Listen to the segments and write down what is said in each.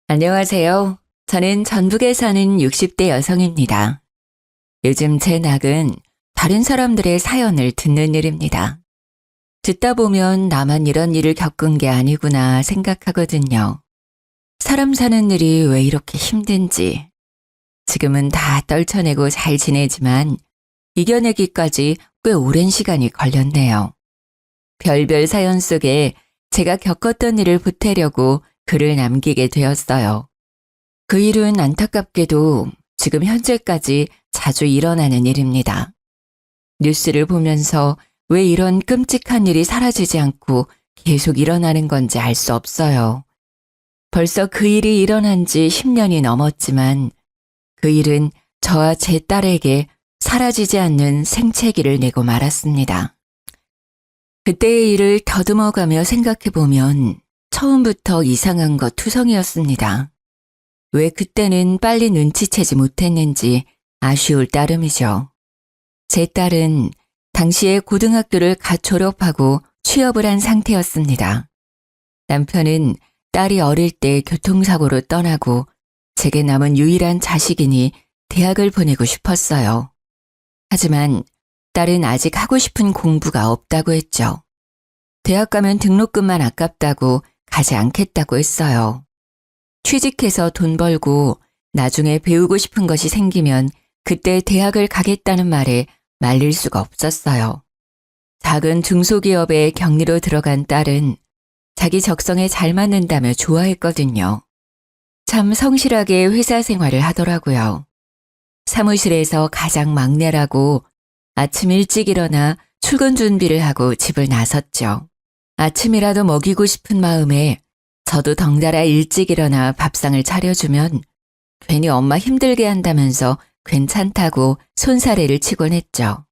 안녕하세요. 저는 전북에 사는 60대 여성입니다. 요즘 제 낙은 다른 사람들의 사연을 듣는 일입니다. 듣다 보면 나만 이런 일을 겪은 게 아니구나 생각하거든요. 사람 사는 일이 왜 이렇게 힘든지. 지금은 다 떨쳐내고 잘 지내지만 이겨내기까지 꽤 오랜 시간이 걸렸네요. 별별 사연 속에 제가 겪었던 일을 보태려고 글을 남기게 되었어요. 그 일은 안타깝게도 지금 현재까지 자주 일어나는 일입니다. 뉴스를 보면서 왜 이런 끔찍한 일이 사라지지 않고 계속 일어나는 건지 알 수 없어요. 벌써 그 일이 일어난 지 10년이 넘었지만 그 일은 저와 제 딸에게 사라지지 않는 생채기를 내고 말았습니다. 그때의 일을 더듬어가며 생각해보면 처음부터 이상한 것 투성이었습니다. 왜 그때는 빨리 눈치채지 못했는지 아쉬울 따름이죠. 제 딸은 당시에 고등학교를 갓 졸업하고 취업을 한 상태였습니다. 남편은 딸이 어릴 때 교통사고로 떠나고 제게 남은 유일한 자식이니 대학을 보내고 싶었어요. 하지만 딸은 아직 하고 싶은 공부가 없다고 했죠. 대학 가면 등록금만 아깝다고 가지 않겠다고 했어요. 취직해서 돈 벌고 나중에 배우고 싶은 것이 생기면 그때 대학을 가겠다는 말에 말릴 수가 없었어요. 작은 중소기업에 격리로 들어간 딸은 자기 적성에 잘 맞는다며 좋아했거든요. 참 성실하게 회사 생활을 하더라고요. 사무실에서 가장 막내라고 아침 일찍 일어나 출근 준비를 하고 집을 나섰죠. 아침이라도 먹이고 싶은 마음에 저도 덩달아 일찍 일어나 밥상을 차려주면 괜히 엄마 힘들게 한다면서 괜찮다고 손사래를 치곤 했죠.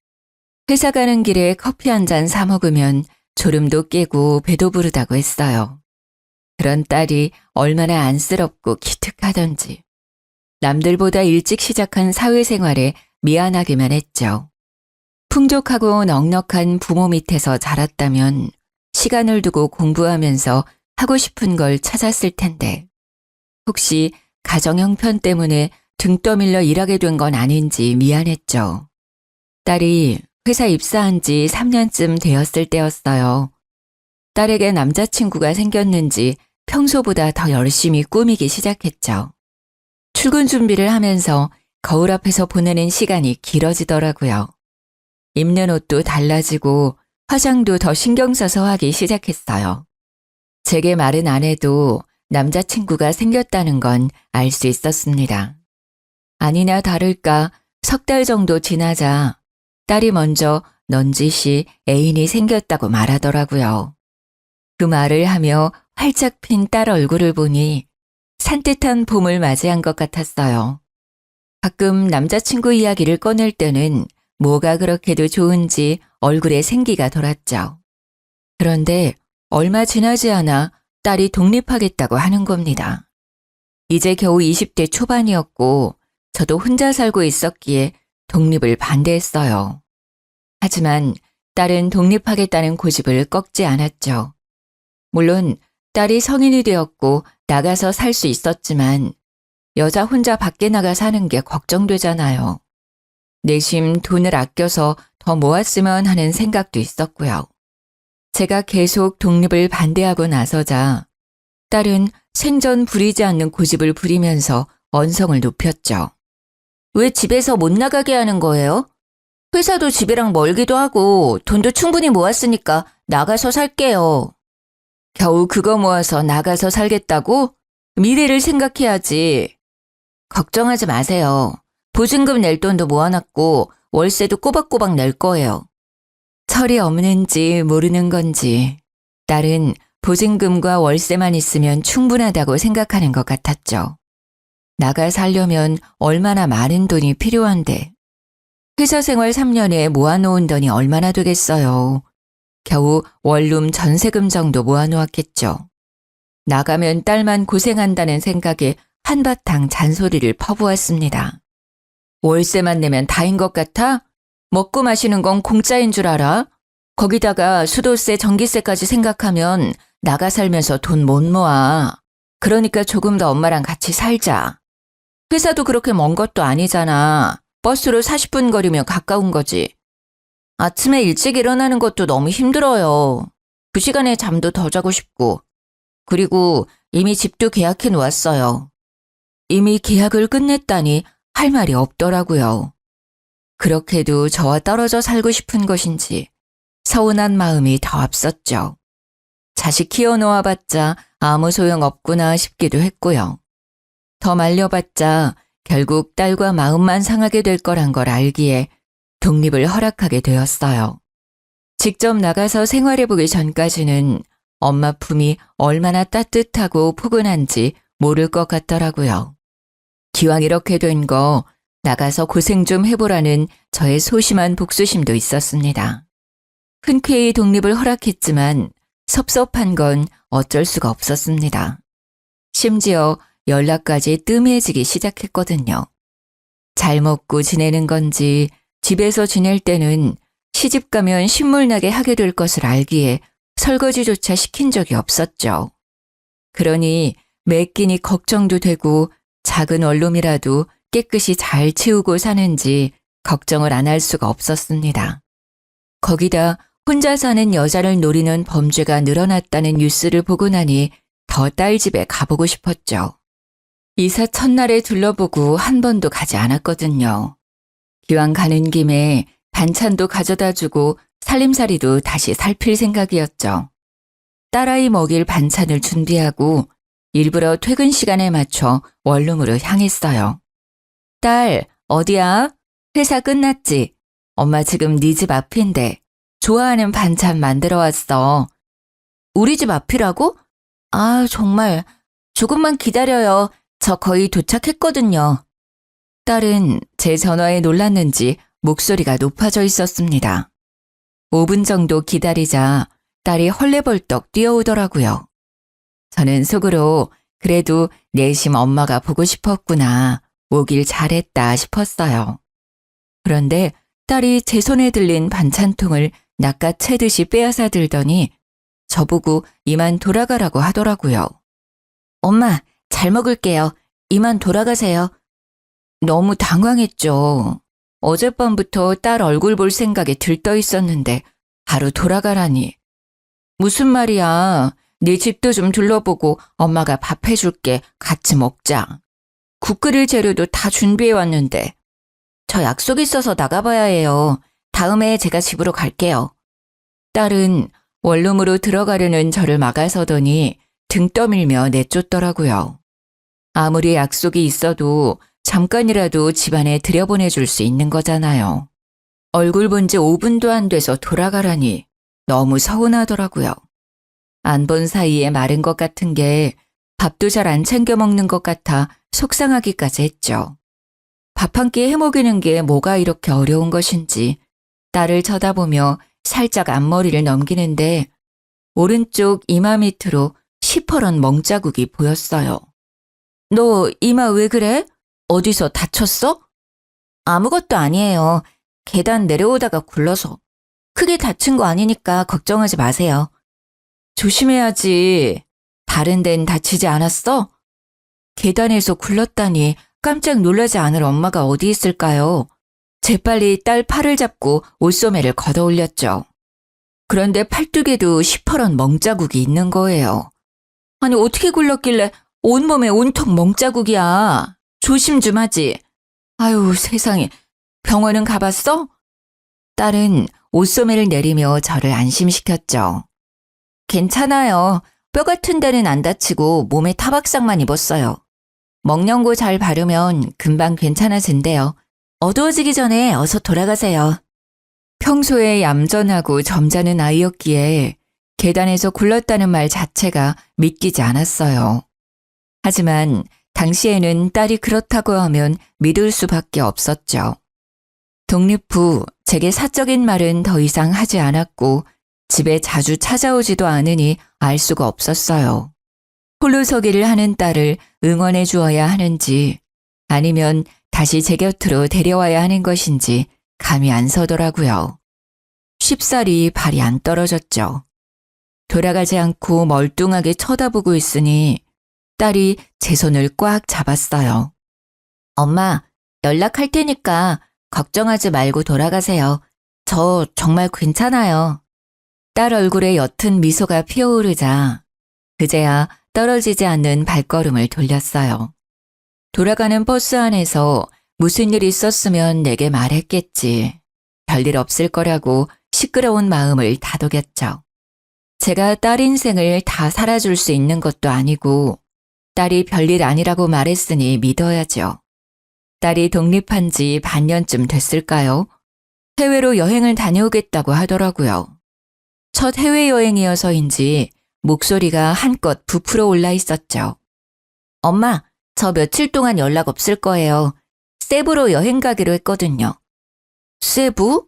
회사 가는 길에 커피 한 잔 사 먹으면 졸음도 깨고 배도 부르다고 했어요. 그런 딸이 얼마나 안쓰럽고 기특하던지. 남들보다 일찍 시작한 사회생활에 미안하기만 했죠. 풍족하고 넉넉한 부모 밑에서 자랐다면 시간을 두고 공부하면서 하고 싶은 걸 찾았을 텐데 혹시 가정 형편 때문에 등 떠밀려 일하게 된 건 아닌지 미안했죠. 딸이 회사 입사한 지 3년쯤 되었을 때였어요. 딸에게 남자친구가 생겼는지 평소보다 더 열심히 꾸미기 시작했죠. 출근 준비를 하면서 거울 앞에서 보내는 시간이 길어지더라고요. 입는 옷도 달라지고 화장도 더 신경 써서 하기 시작했어요. 제게 말은 안 해도 남자친구가 생겼다는 건 알 수 있었습니다. 아니나 다를까 석 달 정도 지나자 딸이 먼저 넌지시 애인이 생겼다고 말하더라고요. 그 말을 하며 활짝 핀 딸 얼굴을 보니 산뜻한 봄을 맞이한 것 같았어요. 가끔 남자친구 이야기를 꺼낼 때는 뭐가 그렇게도 좋은지 얼굴에 생기가 돌았죠. 그런데 얼마 지나지 않아 딸이 독립하겠다고 하는 겁니다. 이제 겨우 20대 초반이었고 저도 혼자 살고 있었기에 독립을 반대했어요. 하지만 딸은 독립하겠다는 고집을 꺾지 않았죠. 물론 딸이 성인이 되었고 나가서 살 수 있었지만 여자 혼자 밖에 나가 사는 게 걱정되잖아요. 내심 돈을 아껴서 더 모았으면 하는 생각도 있었고요. 제가 계속 독립을 반대하고 나서자 딸은 생전 부리지 않는 고집을 부리면서 언성을 높였죠. 왜 집에서 못 나가게 하는 거예요? 회사도 집이랑 멀기도 하고 돈도 충분히 모았으니까 나가서 살게요. 겨우 그거 모아서 나가서 살겠다고? 미래를 생각해야지. 걱정하지 마세요. 보증금 낼 돈도 모아놨고 월세도 꼬박꼬박 낼 거예요. 철이 없는지 모르는 건지 딸은 보증금과 월세만 있으면 충분하다고 생각하는 것 같았죠. 나가 살려면 얼마나 많은 돈이 필요한데 회사 생활 3년에 모아놓은 돈이 얼마나 되겠어요. 겨우 원룸 전세금 정도 모아놓았겠죠. 나가면 딸만 고생한다는 생각에 한바탕 잔소리를 퍼부었습니다. 월세만 내면 다인 것 같아? 먹고 마시는 건 공짜인 줄 알아? 거기다가 수도세, 전기세까지 생각하면 나가 살면서 돈 못 모아. 그러니까 조금 더 엄마랑 같이 살자. 회사도 그렇게 먼 것도 아니잖아. 버스로 40분 거리면 가까운 거지. 아침에 일찍 일어나는 것도 너무 힘들어요. 그 시간에 잠도 더 자고 싶고. 그리고 이미 집도 계약해 놓았어요. 이미 계약을 끝냈다니 할 말이 없더라고요. 그렇게도 저와 떨어져 살고 싶은 것인지 서운한 마음이 더 앞섰죠. 자식 키워놓아봤자 아무 소용 없구나 싶기도 했고요. 더 말려봤자 결국 딸과 마음만 상하게 될 거란 걸 알기에 독립을 허락하게 되었어요. 직접 나가서 생활해보기 전까지는 엄마 품이 얼마나 따뜻하고 포근한지 모를 것 같더라고요. 기왕 이렇게 된 거 나가서 고생 좀 해보라는 저의 소심한 복수심도 있었습니다. 흔쾌히 독립을 허락했지만 섭섭한 건 어쩔 수가 없었습니다. 심지어 연락까지 뜸해지기 시작했거든요. 잘 먹고 지내는 건지 집에서 지낼 때는 시집 가면 신물나게 하게 될 것을 알기에 설거지조차 시킨 적이 없었죠. 그러니 매 끼니 걱정도 되고 작은 원룸이라도 깨끗이 잘 치우고 사는지 걱정을 안 할 수가 없었습니다. 거기다 혼자 사는 여자를 노리는 범죄가 늘어났다는 뉴스를 보고 나니 더 딸 집에 가보고 싶었죠. 이사 첫날에 둘러보고 한 번도 가지 않았거든요. 기왕 가는 김에 반찬도 가져다 주고 살림살이도 다시 살필 생각이었죠. 딸아이 먹일 반찬을 준비하고 일부러 퇴근 시간에 맞춰 원룸으로 향했어요. 딸, 어디야? 회사 끝났지? 엄마 지금 네 집 앞인데 좋아하는 반찬 만들어 왔어. 우리 집 앞이라고? 아, 정말. 조금만 기다려요. 저 거의 도착했거든요. 딸은 제 전화에 놀랐는지 목소리가 높아져 있었습니다. 5분 정도 기다리자 딸이 헐레벌떡 뛰어오더라고요. 저는 속으로 그래도 내심 엄마가 보고 싶었구나, 오길 잘했다 싶었어요. 그런데 딸이 제 손에 들린 반찬통을 낚아채듯이 빼앗아 들더니 저보고 이만 돌아가라고 하더라고요. 엄마, 잘 먹을게요. 이만 돌아가세요. 너무 당황했죠. 어젯밤부터 딸 얼굴 볼 생각에 들떠 있었는데 바로 돌아가라니. 무슨 말이야. 네 집도 좀 둘러보고 엄마가 밥 해줄게. 같이 먹자. 국 끓일 재료도 다 준비해왔는데. 저 약속 있어서 나가봐야 해요. 다음에 제가 집으로 갈게요. 딸은 원룸으로 들어가려는 저를 막아서더니 등 떠밀며 내쫓더라고요. 아무리 약속이 있어도 잠깐이라도 집안에 들여보내줄 수 있는 거잖아요. 얼굴 본 지 5분도 안 돼서 돌아가라니 너무 서운하더라고요. 안 본 사이에 마른 것 같은 게 밥도 잘 안 챙겨 먹는 것 같아 속상하기까지 했죠. 밥 한 끼 해먹이는 게 뭐가 이렇게 어려운 것인지 딸을 쳐다보며 살짝 앞머리를 넘기는데 오른쪽 이마 밑으로 시퍼런 멍자국이 보였어요. 너 이마 왜 그래? 어디서 다쳤어? 아무것도 아니에요. 계단 내려오다가 굴러서. 크게 다친 거 아니니까 걱정하지 마세요. 조심해야지. 다른 데는 다치지 않았어? 계단에서 굴렀다니 깜짝 놀라지 않을 엄마가 어디 있을까요? 재빨리 딸 팔을 잡고 옷소매를 걷어 올렸죠. 그런데 팔뚝에도 시퍼런 멍자국이 있는 거예요. 아니 어떻게 굴렀길래 온몸에 온통 멍자국이야. 조심 좀 하지. 아유 세상에. 병원은 가봤어? 딸은 옷소매를 내리며 저를 안심시켰죠. 괜찮아요. 뼈 같은 데는 안 다치고 몸에 타박상만 입었어요. 먹령고 잘 바르면 금방 괜찮아진대요. 어두워지기 전에 어서 돌아가세요. 평소에 얌전하고 점잖은 아이였기에 계단에서 굴렀다는 말 자체가 믿기지 않았어요. 하지만 당시에는 딸이 그렇다고 하면 믿을 수밖에 없었죠. 독립 후 제게 사적인 말은 더 이상 하지 않았고 집에 자주 찾아오지도 않으니 알 수가 없었어요. 홀로서기를 하는 딸을 응원해 주어야 하는지 아니면 다시 제 곁으로 데려와야 하는 것인지 감이 안 서더라고요. 쉽사리 발이 안 떨어졌죠. 돌아가지 않고 멀뚱하게 쳐다보고 있으니 딸이 제 손을 꽉 잡았어요. 엄마, 연락할 테니까 걱정하지 말고 돌아가세요. 저 정말 괜찮아요. 딸 얼굴에 옅은 미소가 피어오르자 그제야 떨어지지 않는 발걸음을 돌렸어요. 돌아가는 버스 안에서 무슨 일 있었으면 내게 말했겠지. 별일 없을 거라고 시끄러운 마음을 다독였죠. 제가 딸 인생을 다 살아줄 수 있는 것도 아니고 딸이 별일 아니라고 말했으니 믿어야죠. 딸이 독립한 지 반년쯤 됐을까요? 해외로 여행을 다녀오겠다고 하더라고요. 첫 해외여행이어서인지 목소리가 한껏 부풀어 올라 있었죠. 엄마, 저 며칠 동안 연락 없을 거예요. 세부로 여행 가기로 했거든요. 세부?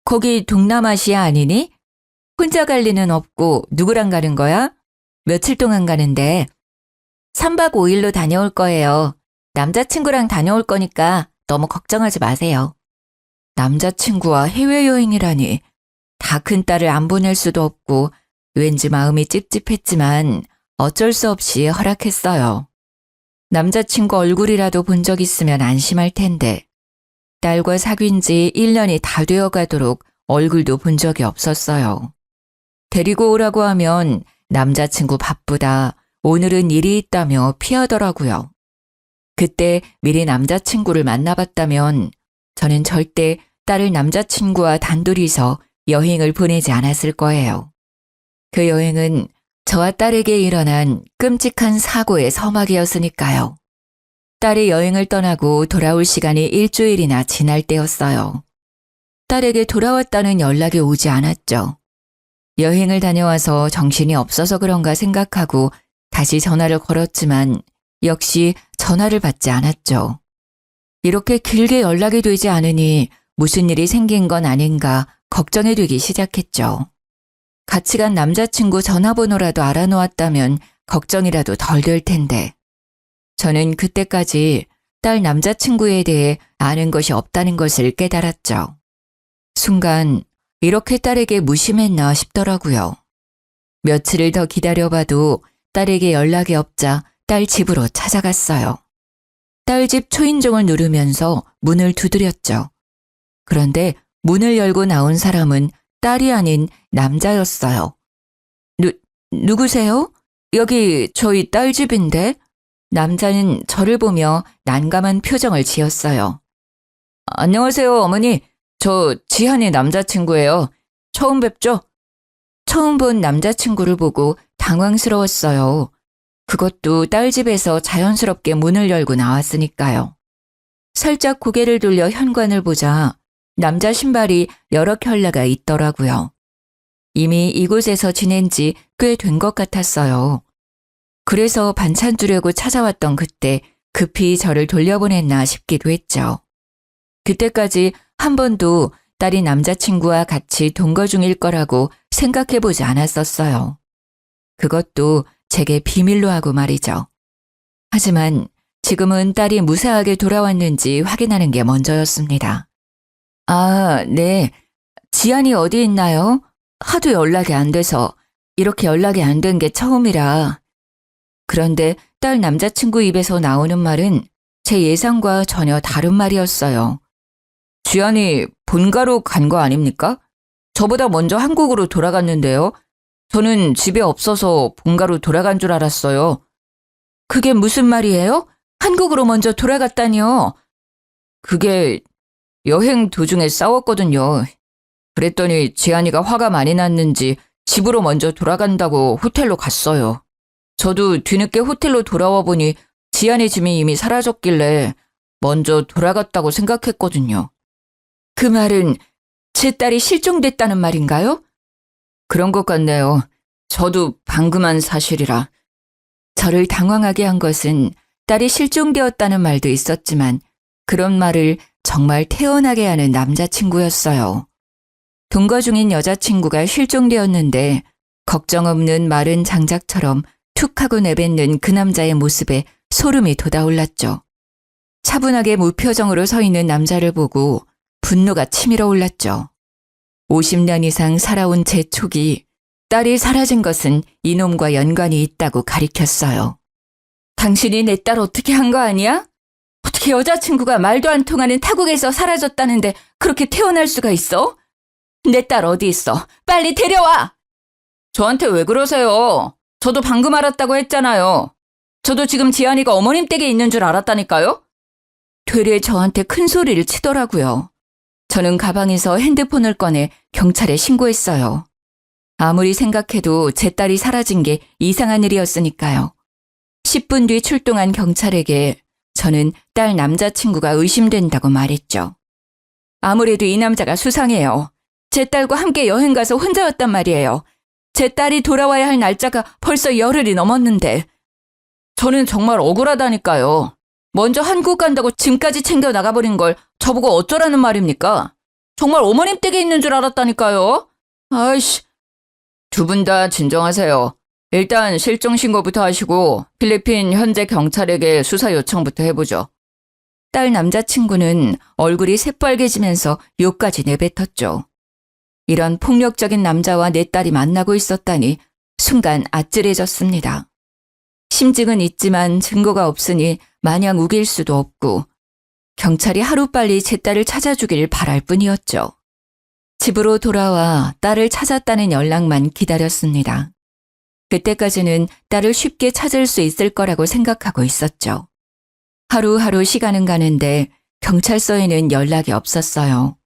거기 동남아시아 아니니? 혼자 갈 리는 없고 누구랑 가는 거야? 며칠 동안 가는데? 3박 5일로 다녀올 거예요. 남자친구랑 다녀올 거니까 너무 걱정하지 마세요. 남자친구와 해외여행이라니. 다 큰 딸을 안 보낼 수도 없고 왠지 마음이 찝찝했지만 어쩔 수 없이 허락했어요. 남자친구 얼굴이라도 본 적 있으면 안심할 텐데 딸과 사귄 지 1년이 다 되어 가도록 얼굴도 본 적이 없었어요. 데리고 오라고 하면 남자친구 바쁘다, 오늘은 일이 있다며 피하더라고요. 그때 미리 남자친구를 만나봤다면 저는 절대 딸을 남자친구와 단둘이서 여행을 보내지 않았을 거예요. 그 여행은 저와 딸에게 일어난 끔찍한 사고의 서막이었으니까요. 딸이 여행을 떠나고 돌아올 시간이 일주일이나 지날 때였어요. 딸에게 돌아왔다는 연락이 오지 않았죠. 여행을 다녀와서 정신이 없어서 그런가 생각하고 다시 전화를 걸었지만 역시 전화를 받지 않았죠. 이렇게 길게 연락이 되지 않으니 무슨 일이 생긴 건 아닌가 걱정이 되기 시작했죠. 같이 간 남자친구 전화번호라도 알아놓았다면 걱정이라도 덜 될 텐데. 저는 그때까지 딸 남자친구에 대해 아는 것이 없다는 것을 깨달았죠. 순간 이렇게 딸에게 무심했나 싶더라고요. 며칠을 더 기다려봐도 딸에게 연락이 없자 딸 집으로 찾아갔어요. 딸 집 초인종을 누르면서 문을 두드렸죠. 그런데 문을 열고 나온 사람은 딸이 아닌 남자였어요. 누구세요? 여기 저희 딸 집인데? 남자는 저를 보며 난감한 표정을 지었어요. 안녕하세요, 어머니. 저 지한이 남자친구예요. 처음 뵙죠? 처음 본 남자친구를 보고 당황스러웠어요. 그것도 딸 집에서 자연스럽게 문을 열고 나왔으니까요. 살짝 고개를 돌려 현관을 보자 남자 신발이 여러 켤레가 있더라고요. 이미 이곳에서 지낸 지 꽤 된 것 같았어요. 그래서 반찬 주려고 찾아왔던 그때 급히 저를 돌려보냈나 싶기도 했죠. 그때까지 한 번도 딸이 남자친구와 같이 동거 중일 거라고 생각해보지 않았었어요. 그것도 제게 비밀로 하고 말이죠. 하지만 지금은 딸이 무사하게 돌아왔는지 확인하는 게 먼저였습니다. 아, 네. 지안이 어디 있나요? 하도 연락이 안 돼서 이렇게 연락이 안 된 게 처음이라. 그런데 딸 남자친구 입에서 나오는 말은 제 예상과 전혀 다른 말이었어요. 지안이 본가로 간 거 아닙니까? 저보다 먼저 한국으로 돌아갔는데요. 저는 집에 없어서 본가로 돌아간 줄 알았어요. 그게 무슨 말이에요? 한국으로 먼저 돌아갔다니요. 그게 여행 도중에 싸웠거든요. 그랬더니 지안이가 화가 많이 났는지 집으로 먼저 돌아간다고 호텔로 갔어요. 저도 뒤늦게 호텔로 돌아와 보니 지안이 짐이 이미 사라졌길래 먼저 돌아갔다고 생각했거든요. 그 말은 제 딸이 실종됐다는 말인가요? 그런 것 같네요. 저도 방금 한 사실이라. 저를 당황하게 한 것은 딸이 실종되었다는 말도 있었지만 그런 말을 정말 태연하게 하는 남자친구였어요. 동거 중인 여자친구가 실종되었는데 걱정 없는 마른 장작처럼 툭 하고 내뱉는 그 남자의 모습에 소름이 돋아올랐죠. 차분하게 무표정으로 서 있는 남자를 보고 분노가 치밀어 올랐죠. 50년 이상 살아온 제 촉이 딸이 사라진 것은 이놈과 연관이 있다고 가리켰어요. 당신이 내 딸 어떻게 한 거 아니야? 어떻게 여자친구가 말도 안 통하는 타국에서 사라졌다는데 그렇게 태어날 수가 있어? 내 딸 어디 있어? 빨리 데려와! 저한테 왜 그러세요? 저도 방금 알았다고 했잖아요. 저도 지금 지안이가 어머님 댁에 있는 줄 알았다니까요? 되레 저한테 큰 소리를 치더라고요. 저는 가방에서 핸드폰을 꺼내 경찰에 신고했어요. 아무리 생각해도 제 딸이 사라진 게 이상한 일이었으니까요. 10분 뒤 출동한 경찰에게 저는 딸 남자친구가 의심된다고 말했죠. 아무래도 이 남자가 수상해요. 제 딸과 함께 여행 가서 혼자였단 말이에요. 제 딸이 돌아와야 할 날짜가 벌써 열흘이 넘었는데. 저는 정말 억울하다니까요. 먼저 한국 간다고 짐까지 챙겨 나가버린 걸 저보고 어쩌라는 말입니까? 정말 어머님 댁에 있는 줄 알았다니까요. 아이씨. 두 분 다 진정하세요. 일단 실종 신고부터 하시고 필리핀 현재 경찰에게 수사 요청부터 해보죠. 딸 남자친구는 얼굴이 새빨개지면서 욕까지 내뱉었죠. 이런 폭력적인 남자와 내 딸이 만나고 있었다니 순간 아찔해졌습니다. 심증은 있지만 증거가 없으니 마냥 우길 수도 없고 경찰이 하루빨리 제 딸을 찾아주길 바랄 뿐이었죠. 집으로 돌아와 딸을 찾았다는 연락만 기다렸습니다. 그때까지는 딸을 쉽게 찾을 수 있을 거라고 생각하고 있었죠. 하루하루 시간은 가는데 경찰서에는 연락이 없었어요.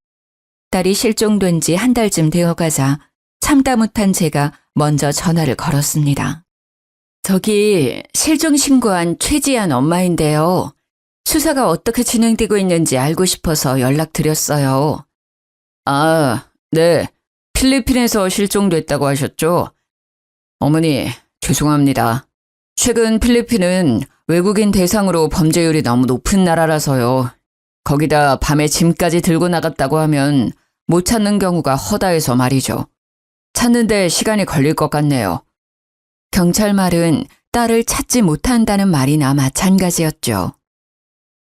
딸이 실종된 지 한 달쯤 되어가자 참다 못한 제가 먼저 전화를 걸었습니다. 저기 실종 신고한 최지안 엄마인데요. 수사가 어떻게 진행되고 있는지 알고 싶어서 연락드렸어요. 아, 네. 필리핀에서 실종됐다고 하셨죠? 어머니, 죄송합니다. 최근 필리핀은 외국인 대상으로 범죄율이 너무 높은 나라라서요. 거기다 밤에 짐까지 들고 나갔다고 하면 못 찾는 경우가 허다해서 말이죠. 찾는데 시간이 걸릴 것 같네요. 경찰 말은 딸을 찾지 못한다는 말이나 마찬가지였죠.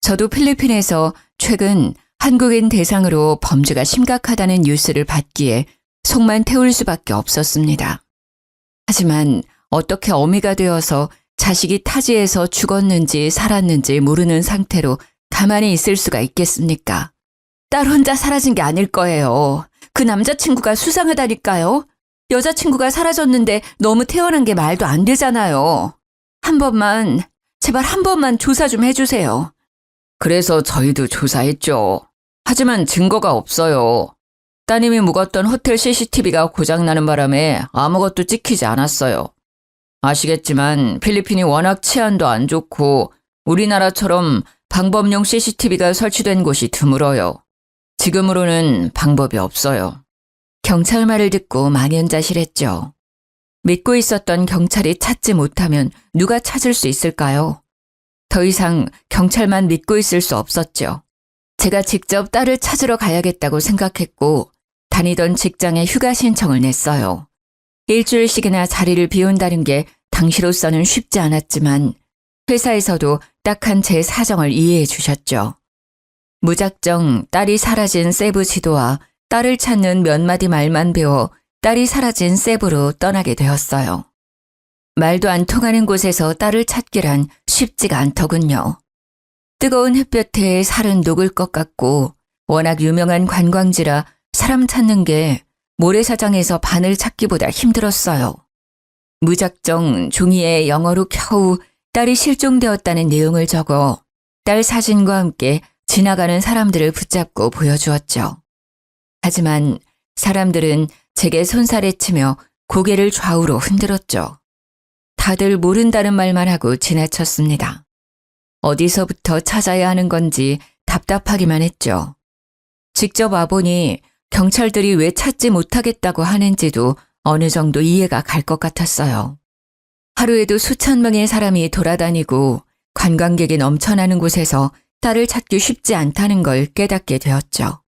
저도 필리핀에서 최근 한국인 대상으로 범죄가 심각하다는 뉴스를 받기에 속만 태울 수밖에 없었습니다. 하지만 어떻게 어미가 되어서 자식이 타지에서 죽었는지 살았는지 모르는 상태로 가만히 있을 수가 있겠습니까? 딸 혼자 사라진 게 아닐 거예요. 그 남자친구가 수상하다니까요. 여자친구가 사라졌는데 너무 태어난 게 말도 안 되잖아요. 한 번만, 제발 한 번만 조사 좀 해주세요. 그래서 저희도 조사했죠. 하지만 증거가 없어요. 따님이 묵었던 호텔 CCTV가 고장나는 바람에 아무것도 찍히지 않았어요. 아시겠지만 필리핀이 워낙 치안도 안 좋고 우리나라처럼 방범용 CCTV가 설치된 곳이 드물어요. 지금으로는 방법이 없어요. 경찰 말을 듣고 망연자실했죠. 믿고 있었던 경찰이 찾지 못하면 누가 찾을 수 있을까요? 더 이상 경찰만 믿고 있을 수 없었죠. 제가 직접 딸을 찾으러 가야겠다고 생각했고 다니던 직장에 휴가 신청을 냈어요. 일주일씩이나 자리를 비운다는 게 당시로서는 쉽지 않았지만 회사에서도 딱한 제 사정을 이해해 주셨죠. 무작정 딸이 사라진 세부 지도와 딸을 찾는 몇 마디 말만 배워 딸이 사라진 세부로 떠나게 되었어요. 말도 안 통하는 곳에서 딸을 찾기란 쉽지가 않더군요. 뜨거운 햇볕에 살은 녹을 것 같고 워낙 유명한 관광지라 사람 찾는 게 모래사장에서 바늘 찾기보다 힘들었어요. 무작정 종이에 영어로 겨우 딸이 실종되었다는 내용을 적어 딸 사진과 함께 지나가는 사람들을 붙잡고 보여주었죠. 하지만 사람들은 제게 손살에 치며 고개를 좌우로 흔들었죠. 다들 모른다는 말만 하고 지나쳤습니다. 어디서부터 찾아야 하는 건지 답답하기만 했죠. 직접 와보니 경찰들이 왜 찾지 못하겠다고 하는지도 어느 정도 이해가 갈 것 같았어요. 하루에도 수천 명의 사람이 돌아다니고 관광객이 넘쳐나는 곳에서 딸을 찾기 쉽지 않다는 걸 깨닫게 되었죠.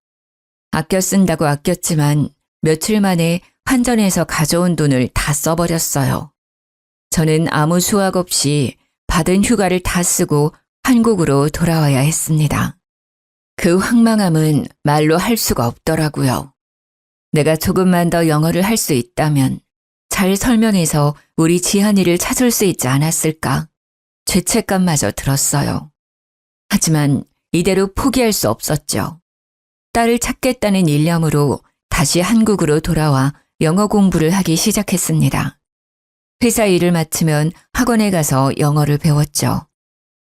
아껴 쓴다고 아꼈지만 며칠 만에 환전해서 가져온 돈을 다 써버렸어요. 저는 아무 수확 없이 받은 휴가를 다 쓰고 한국으로 돌아와야 했습니다. 그 황망함은 말로 할 수가 없더라고요. 내가 조금만 더 영어를 할 수 있다면 잘 설명해서 우리 지한이를 찾을 수 있지 않았을까? 죄책감마저 들었어요. 하지만 이대로 포기할 수 없었죠. 딸을 찾겠다는 일념으로 다시 한국으로 돌아와 영어 공부를 하기 시작했습니다. 회사 일을 마치면 학원에 가서 영어를 배웠죠.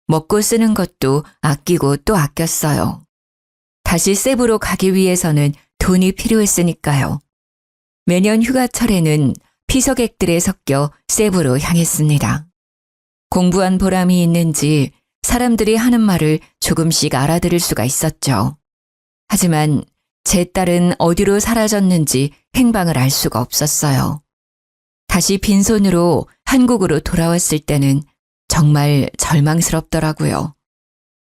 먹고 쓰는 것도 아끼고 또 아꼈어요. 다시 세부로 가기 위해서는 돈이 필요했으니까요. 매년 휴가철에는 피서객들에 섞여 세부로 향했습니다. 공부한 보람이 있는지 사람들이 하는 말을 조금씩 알아들을 수가 있었죠. 하지만 제 딸은 어디로 사라졌는지 행방을 알 수가 없었어요. 다시 빈손으로 한국으로 돌아왔을 때는 정말 절망스럽더라고요.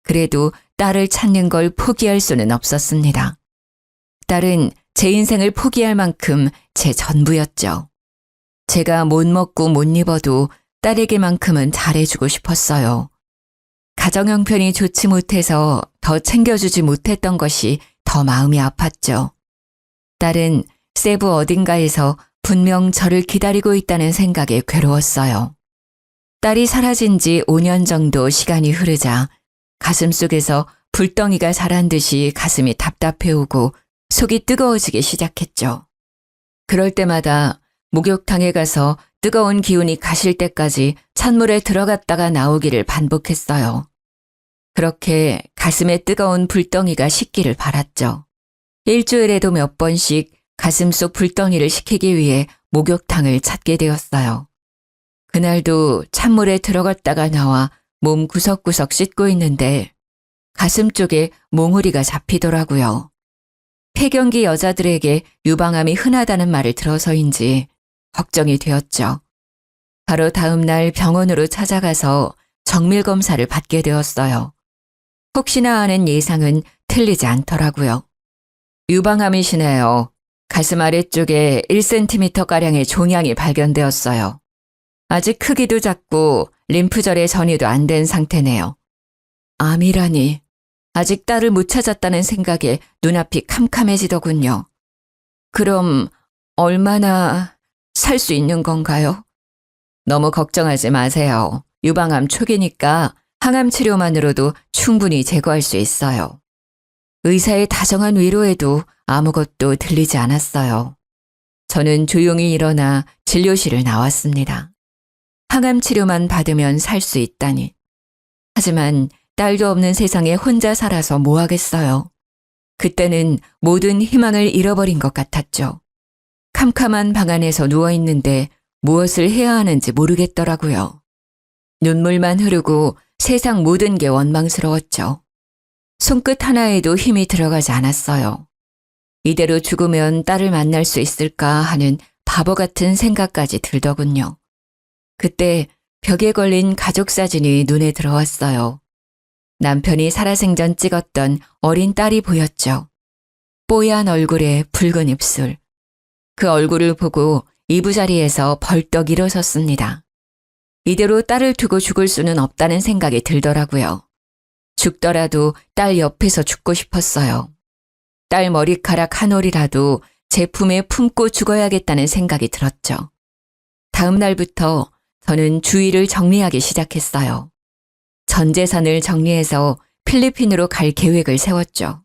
그래도 딸을 찾는 걸 포기할 수는 없었습니다. 딸은 제 인생을 포기할 만큼 제 전부였죠. 제가 못 먹고 못 입어도 딸에게만큼은 잘해주고 싶었어요. 가정 형편이 좋지 못해서 더 챙겨주지 못했던 것이 더 마음이 아팠죠. 딸은 세부 어딘가에서 분명 저를 기다리고 있다는 생각에 괴로웠어요. 딸이 사라진 지 5년 정도 시간이 흐르자 가슴속에서 불덩이가 자란 듯이 가슴이 답답해오고 속이 뜨거워지기 시작했죠. 그럴 때마다 목욕탕에 가서 뜨거운 기운이 가실 때까지 찬물에 들어갔다가 나오기를 반복했어요. 그렇게 가슴에 뜨거운 불덩이가 식기를 바랐죠. 일주일에도 몇 번씩 가슴속 불덩이를 식히기 위해 목욕탕을 찾게 되었어요. 그날도 찬물에 들어갔다가 나와 몸 구석구석 씻고 있는데 가슴 쪽에 몽우리가 잡히더라고요. 폐경기 여자들에게 유방암이 흔하다는 말을 들어서인지 걱정이 되었죠. 바로 다음 날 병원으로 찾아가서 정밀 검사를 받게 되었어요. 혹시나 하는 예상은 틀리지 않더라고요. 유방암이시네요. 가슴 아래쪽에 1cm가량의 종양이 발견되었어요. 아직 크기도 작고 림프절의 전이도 안 된 상태네요. 암이라니. 아직 딸을 못 찾았다는 생각에 눈앞이 캄캄해지더군요. 그럼 얼마나 살 수 있는 건가요? 너무 걱정하지 마세요. 유방암 초기니까 항암 치료만으로도 충분히 제거할 수 있어요. 의사의 다정한 위로에도 아무것도 들리지 않았어요. 저는 조용히 일어나 진료실을 나왔습니다. 항암 치료만 받으면 살 수 있다니. 하지만 딸도 없는 세상에 혼자 살아서 뭐 하겠어요. 그때는 모든 희망을 잃어버린 것 같았죠. 캄캄한 방 안에서 누워있는데 무엇을 해야 하는지 모르겠더라고요. 눈물만 흐르고 세상 모든 게 원망스러웠죠. 손끝 하나에도 힘이 들어가지 않았어요. 이대로 죽으면 딸을 만날 수 있을까 하는 바보 같은 생각까지 들더군요. 그때 벽에 걸린 가족 사진이 눈에 들어왔어요. 남편이 살아생전 찍었던 어린 딸이 보였죠. 뽀얀 얼굴에 붉은 입술. 그 얼굴을 보고 이부자리에서 벌떡 일어섰습니다. 이대로 딸을 두고 죽을 수는 없다는 생각이 들더라고요. 죽더라도 딸 옆에서 죽고 싶었어요. 딸 머리카락 한 올이라도 제 품에 품고 죽어야겠다는 생각이 들었죠. 다음 날부터 저는 주위를 정리하기 시작했어요. 전 재산을 정리해서 필리핀으로 갈 계획을 세웠죠.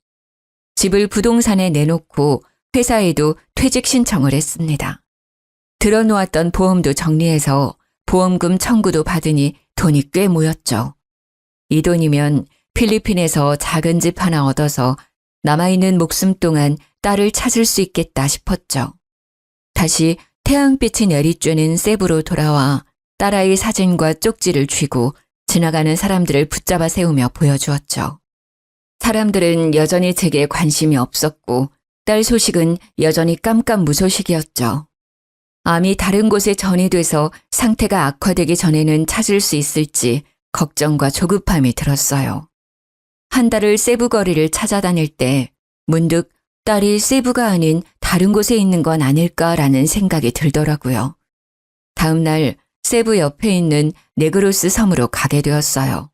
집을 부동산에 내놓고 회사에도 퇴직 신청을 했습니다. 들어놓았던 보험도 정리해서 보험금 청구도 받으니 돈이 꽤 모였죠. 이 돈이면 필리핀에서 작은 집 하나 얻어서 남아있는 목숨 동안 딸을 찾을 수 있겠다 싶었죠. 다시 태양빛이 내리쬐는 세부로 돌아와 딸아이 사진과 쪽지를 쥐고 지나가는 사람들을 붙잡아 세우며 보여주었죠. 사람들은 여전히 제게 관심이 없었고 딸 소식은 여전히 깜깜무소식이었죠. 암이 다른 곳에 전이돼서 상태가 악화되기 전에는 찾을 수 있을지 걱정과 조급함이 들었어요. 한 달을 세부 거리를 찾아다닐 때 문득 딸이 세부가 아닌 다른 곳에 있는 건 아닐까라는 생각이 들더라고요. 다음 날 세부 옆에 있는 네그로스 섬으로 가게 되었어요.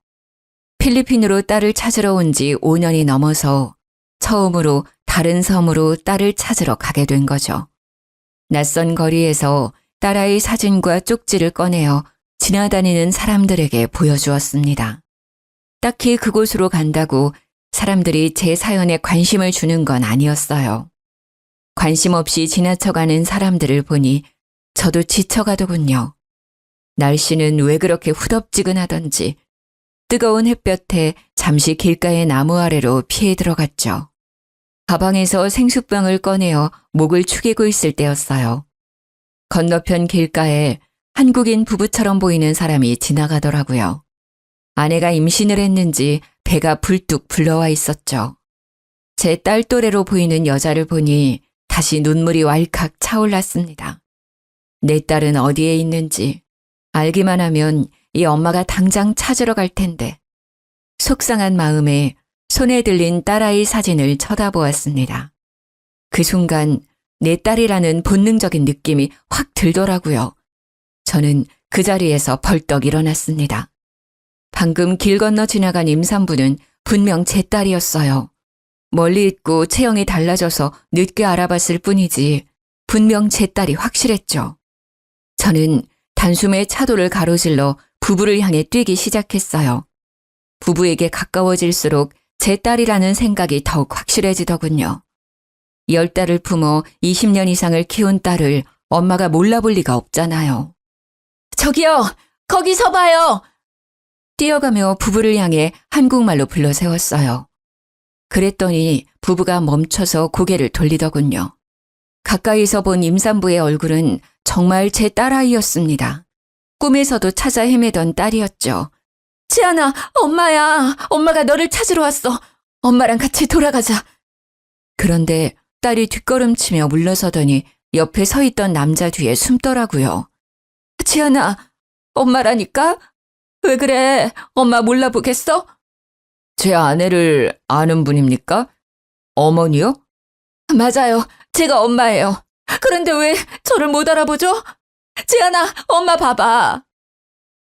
필리핀으로 딸을 찾으러 온 지 5년이 넘어서 처음으로 다른 섬으로 딸을 찾으러 가게 된 거죠. 낯선 거리에서 딸아이 사진과 쪽지를 꺼내어 지나다니는 사람들에게 보여주었습니다. 딱히 그곳으로 간다고 사람들이 제 사연에 관심을 주는 건 아니었어요. 관심 없이 지나쳐가는 사람들을 보니 저도 지쳐가더군요. 날씨는 왜 그렇게 후덥지근하던지 뜨거운 햇볕에 잠시 길가의 나무 아래로 피해 들어갔죠. 가방에서 생수병을 꺼내어 목을 축이고 있을 때였어요. 건너편 길가에 한국인 부부처럼 보이는 사람이 지나가더라고요. 아내가 임신을 했는지 배가 불뚝 불러와 있었죠. 제 딸 또래로 보이는 여자를 보니 다시 눈물이 왈칵 차올랐습니다. 내 딸은 어디에 있는지 알기만 하면 이 엄마가 당장 찾으러 갈 텐데 속상한 마음에 손에 들린 딸아이 사진을 쳐다보았습니다. 그 순간 내 딸이라는 본능적인 느낌이 확 들더라고요. 저는 그 자리에서 벌떡 일어났습니다. 방금 길 건너 지나간 임산부는 분명 제 딸이었어요. 멀리 있고 체형이 달라져서 늦게 알아봤을 뿐이지 분명 제 딸이 확실했죠. 저는 단숨에 차도를 가로질러 부부를 향해 뛰기 시작했어요. 부부에게 가까워질수록 제 딸이라는 생각이 더욱 확실해지더군요. 10달을 품어 20년 이상을 키운 딸을 엄마가 몰라볼 리가 없잖아요. 저기요! 거기서 봐요! 뛰어가며 부부를 향해 한국말로 불러 세웠어요. 그랬더니 부부가 멈춰서 고개를 돌리더군요. 가까이서 본 임산부의 얼굴은 정말 제 딸아이였습니다. 꿈에서도 찾아 헤매던 딸이었죠. 지안아, 엄마야. 엄마가 너를 찾으러 왔어. 엄마랑 같이 돌아가자. 그런데 딸이 뒷걸음치며 물러서더니 옆에 서 있던 남자 뒤에 숨더라고요. 지안아, 엄마라니까? 왜 그래? 엄마 몰라보겠어? 제 아내를 아는 분입니까? 어머니요? 맞아요. 제가 엄마예요. 그런데 왜 저를 못 알아보죠? 지안아, 엄마 봐봐.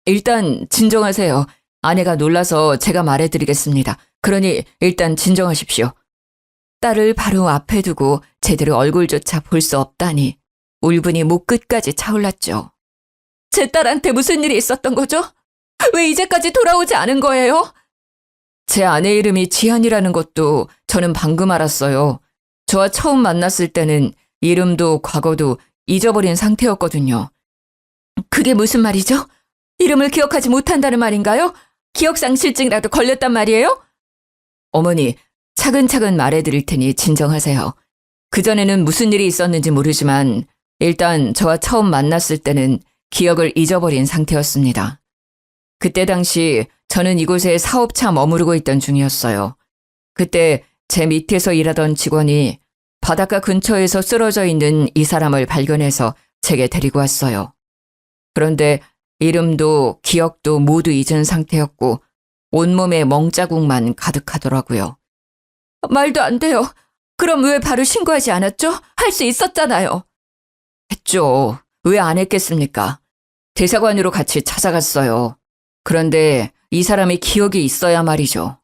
일단 진정하세요. 아내가 놀라서 제가 말해드리겠습니다. 그러니 일단 진정하십시오. 딸을 바로 앞에 두고 제대로 얼굴조차 볼 수 없다니 울분이 목 끝까지 차올랐죠. 제 딸한테 무슨 일이 있었던 거죠? 왜 이제까지 돌아오지 않은 거예요? 제 아내 이름이 지한이라는 것도 저는 방금 알았어요. 저와 처음 만났을 때는 이름도 과거도 잊어버린 상태였거든요. 그게 무슨 말이죠? 이름을 기억하지 못한다는 말인가요? 기억상실증이라도 걸렸단 말이에요? 어머니, 차근차근 말해드릴 테니 진정하세요. 그전에는 무슨 일이 있었는지 모르지만 일단 저와 처음 만났을 때는 기억을 잊어버린 상태였습니다. 그때 당시 저는 이곳에 사업차 머무르고 있던 중이었어요. 그때 제 밑에서 일하던 직원이 바닷가 근처에서 쓰러져 있는 이 사람을 발견해서 제게 데리고 왔어요. 그런데 이름도 기억도 모두 잊은 상태였고 온몸에 멍자국만 가득하더라고요. 말도 안 돼요. 그럼 왜 바로 신고하지 않았죠? 할 수 있었잖아요. 했죠. 왜 안 했겠습니까? 대사관으로 같이 찾아갔어요. 그런데 이 사람이 기억이 있어야 말이죠.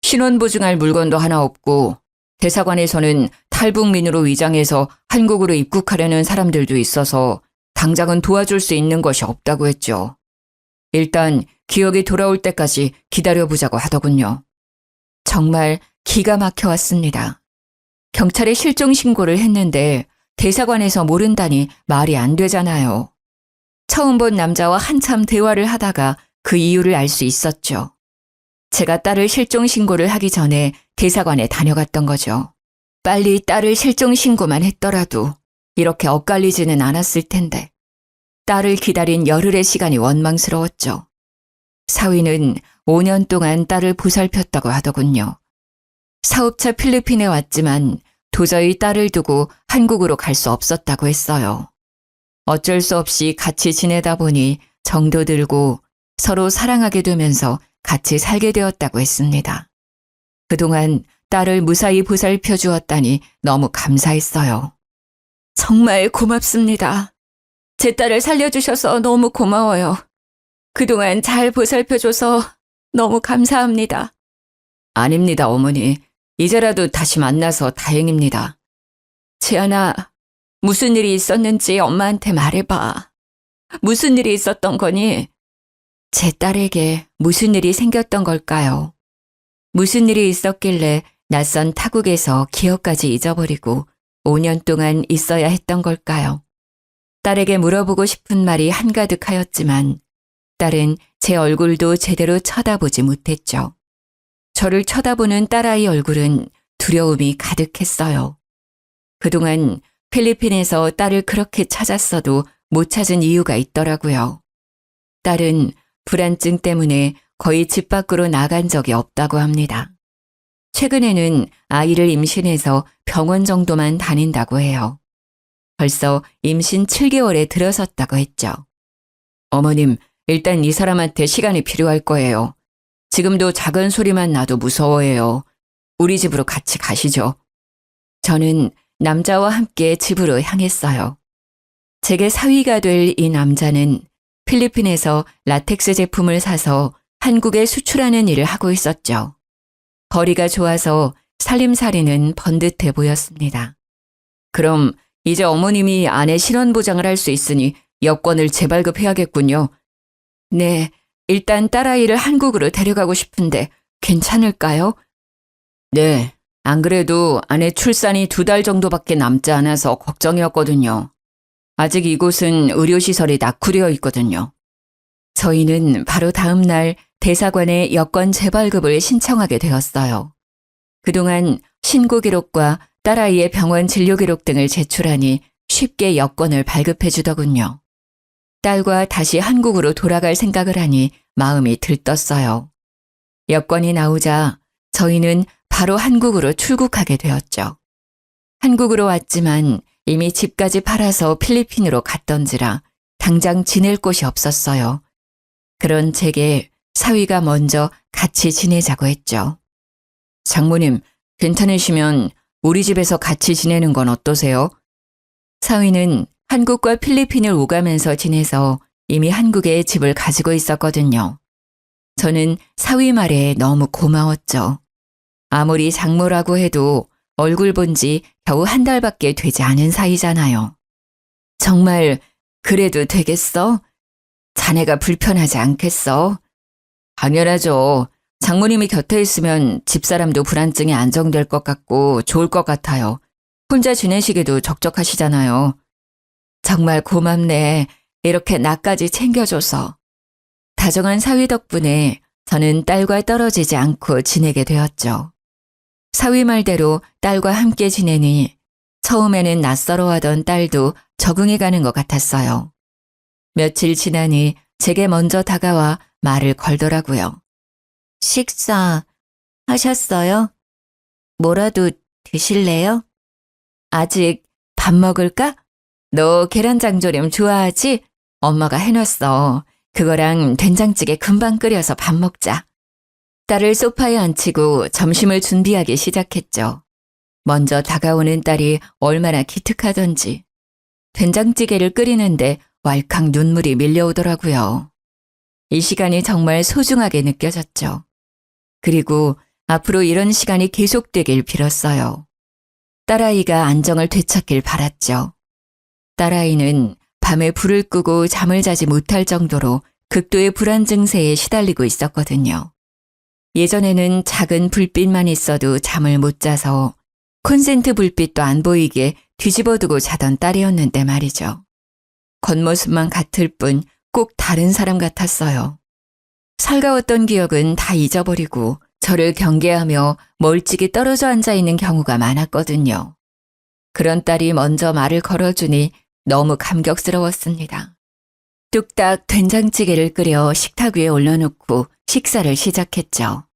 신원 보증할 물건도 하나 없고 대사관에서는 탈북민으로 위장해서 한국으로 입국하려는 사람들도 있어서 당장은 도와줄 수 있는 것이 없다고 했죠. 일단 기억이 돌아올 때까지 기다려보자고 하더군요. 정말 기가 막혀왔습니다. 경찰에 실종 신고를 했는데 대사관에서 모른다니 말이 안 되잖아요. 처음 본 남자와 한참 대화를 하다가 그 이유를 알 수 있었죠. 제가 딸을 실종 신고를 하기 전에 대사관에 다녀갔던 거죠. 빨리 딸을 실종 신고만 했더라도 이렇게 엇갈리지는 않았을 텐데 딸을 기다린 열흘의 시간이 원망스러웠죠. 사위는 5년 동안 딸을 보살폈다고 하더군요. 사업차 필리핀에 왔지만 도저히 딸을 두고 한국으로 갈 수 없었다고 했어요. 어쩔 수 없이 같이 지내다 보니 정도 들고 서로 사랑하게 되면서 같이 살게 되었다고 했습니다. 그동안 딸을 무사히 보살펴 주었다니 너무 감사했어요. 정말 고맙습니다. 제 딸을 살려주셔서 너무 고마워요. 그동안 잘 보살펴줘서 너무 감사합니다. 아닙니다, 어머니. 이제라도 다시 만나서 다행입니다. 지안아, 무슨 일이 있었는지 엄마한테 말해봐. 무슨 일이 있었던 거니? 제 딸에게 무슨 일이 생겼던 걸까요? 무슨 일이 있었길래 낯선 타국에서 기억까지 잊어버리고 5년 동안 있어야 했던 걸까요? 딸에게 물어보고 싶은 말이 한가득하였지만 딸은 제 얼굴도 제대로 쳐다보지 못했죠. 저를 쳐다보는 딸아이 얼굴은 두려움이 가득했어요. 그동안 필리핀에서 딸을 그렇게 찾았어도 못 찾은 이유가 있더라고요. 딸은 불안증 때문에 거의 집 밖으로 나간 적이 없다고 합니다. 최근에는 아이를 임신해서 병원 정도만 다닌다고 해요. 벌써 임신 7개월에 들어섰다고 했죠. 어머님, 일단 이 사람한테 시간이 필요할 거예요. 지금도 작은 소리만 나도 무서워해요. 우리 집으로 같이 가시죠. 저는 남자와 함께 집으로 향했어요. 제게 사위가 될 이 남자는 필리핀에서 라텍스 제품을 사서 한국에 수출하는 일을 하고 있었죠. 벌이가 좋아서 살림살이는 번듯해 보였습니다. 그럼 이제 어머님이 아내 신원보장을 할 수 있으니 여권을 재발급해야겠군요. 네, 일단 딸아이를 한국으로 데려가고 싶은데 괜찮을까요? 네, 안 그래도 아내 출산이 2달 정도밖에 남지 않아서 걱정이었거든요. 아직 이곳은 의료시설이 낙후되어 있거든요. 저희는 바로 다음 날 대사관에 여권 재발급을 신청하게 되었어요. 그동안 신고 기록과 딸아이의 병원 진료 기록 등을 제출하니 쉽게 여권을 발급해 주더군요. 딸과 다시 한국으로 돌아갈 생각을 하니 마음이 들떴어요. 여권이 나오자 저희는 바로 한국으로 출국하게 되었죠. 한국으로 왔지만 이미 집까지 팔아서 필리핀으로 갔던지라 당장 지낼 곳이 없었어요. 그런 제게 사위가 먼저 같이 지내자고 했죠. 장모님, 괜찮으시면 우리 집에서 같이 지내는 건 어떠세요? 사위는 한국과 필리핀을 오가면서 지내서 이미 한국에 집을 가지고 있었거든요. 저는 사위 말에 너무 고마웠죠. 아무리 장모라고 해도 얼굴 본 지 겨우 1달밖에 되지 않은 사이잖아요. 정말 그래도 되겠어? 자네가 불편하지 않겠어? 당연하죠. 장모님이 곁에 있으면 집사람도 불안증이 안정될 것 같고 좋을 것 같아요. 혼자 지내시기도 적적하시잖아요. 정말 고맙네. 이렇게 나까지 챙겨줘서. 다정한 사위 덕분에 저는 딸과 떨어지지 않고 지내게 되었죠. 사위 말대로 딸과 함께 지내니 처음에는 낯설어하던 딸도 적응해가는 것 같았어요. 며칠 지나니 제게 먼저 다가와 말을 걸더라고요. 식사 하셨어요? 뭐라도 드실래요? 아직 밥 먹을까? 너 계란장조림 좋아하지? 엄마가 해놨어. 그거랑 된장찌개 금방 끓여서 밥 먹자. 딸을 소파에 앉히고 점심을 준비하기 시작했죠. 먼저 다가오는 딸이 얼마나 기특하던지. 된장찌개를 끓이는데 왈칵 눈물이 밀려오더라고요. 이 시간이 정말 소중하게 느껴졌죠. 그리고 앞으로 이런 시간이 계속되길 빌었어요. 딸아이가 안정을 되찾길 바랐죠. 딸아이는 밤에 불을 끄고 잠을 자지 못할 정도로 극도의 불안 증세에 시달리고 있었거든요. 예전에는 작은 불빛만 있어도 잠을 못 자서 콘센트 불빛도 안 보이게 뒤집어두고 자던 딸이었는데 말이죠. 겉모습만 같을 뿐 꼭 다른 사람 같았어요. 살가웠던 기억은 다 잊어버리고 저를 경계하며 멀찍이 떨어져 앉아있는 경우가 많았거든요. 그런 딸이 먼저 말을 걸어주니 너무 감격스러웠습니다. 뚝딱 된장찌개를 끓여 식탁 위에 올려놓고 식사를 시작했죠.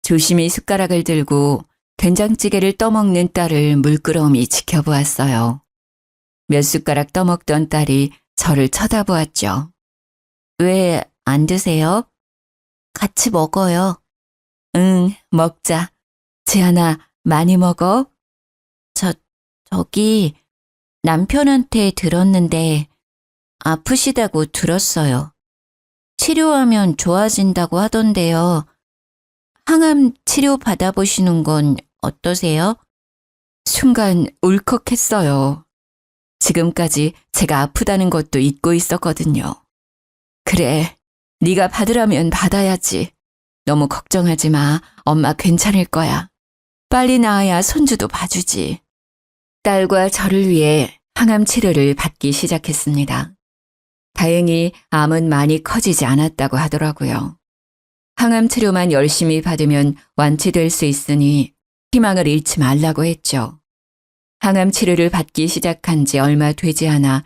조심히 숟가락을 들고 된장찌개를 떠먹는 딸을 물끄러미 지켜보았어요. 몇 숟가락 떠먹던 딸이 저를 쳐다보았죠. 왜 안 드세요? 같이 먹어요. 응, 먹자. 지안아, 많이 먹어? 저기 남편한테 들었는데 아프시다고 들었어요. 치료하면 좋아진다고 하던데요. 항암 치료 받아보시는 건 어떠세요? 순간 울컥했어요. 지금까지 제가 아프다는 것도 잊고 있었거든요. 그래, 네가 받으라면 받아야지. 너무 걱정하지 마. 엄마 괜찮을 거야. 빨리 나아야 손주도 봐주지. 딸과 저를 위해 항암 치료를 받기 시작했습니다. 다행히 암은 많이 커지지 않았다고 하더라고요. 항암 치료만 열심히 받으면 완치될 수 있으니 희망을 잃지 말라고 했죠. 항암 치료를 받기 시작한 지 얼마 되지 않아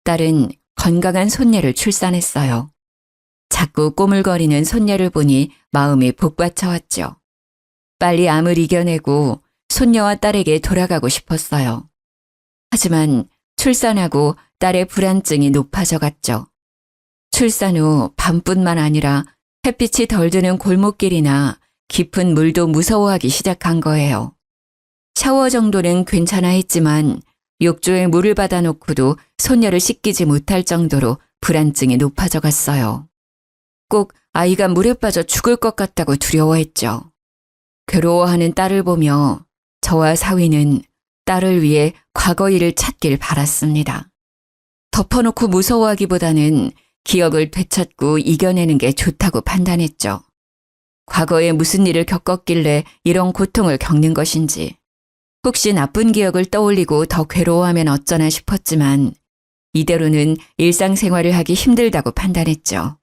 딸은 건강한 손녀를 출산했어요. 자꾸 꼬물거리는 손녀를 보니 마음이 복받쳐왔죠. 빨리 암을 이겨내고 손녀와 딸에게 돌아가고 싶었어요. 하지만 출산하고 딸의 불안증이 높아져 갔죠. 출산 후 밤뿐만 아니라 햇빛이 덜 드는 골목길이나 깊은 물도 무서워하기 시작한 거예요. 샤워 정도는 괜찮아 했지만 욕조에 물을 받아놓고도 손녀를 씻기지 못할 정도로 불안증이 높아져 갔어요. 꼭 아이가 물에 빠져 죽을 것 같다고 두려워했죠. 괴로워하는 딸을 보며 저와 사위는 딸을 위해 과거 일을 찾길 바랐습니다. 덮어놓고 무서워하기보다는 기억을 되찾고 이겨내는 게 좋다고 판단했죠. 과거에 무슨 일을 겪었길래 이런 고통을 겪는 것인지, 혹시 나쁜 기억을 떠올리고 더 괴로워하면 어쩌나 싶었지만 이대로는 일상생활을 하기 힘들다고 판단했죠.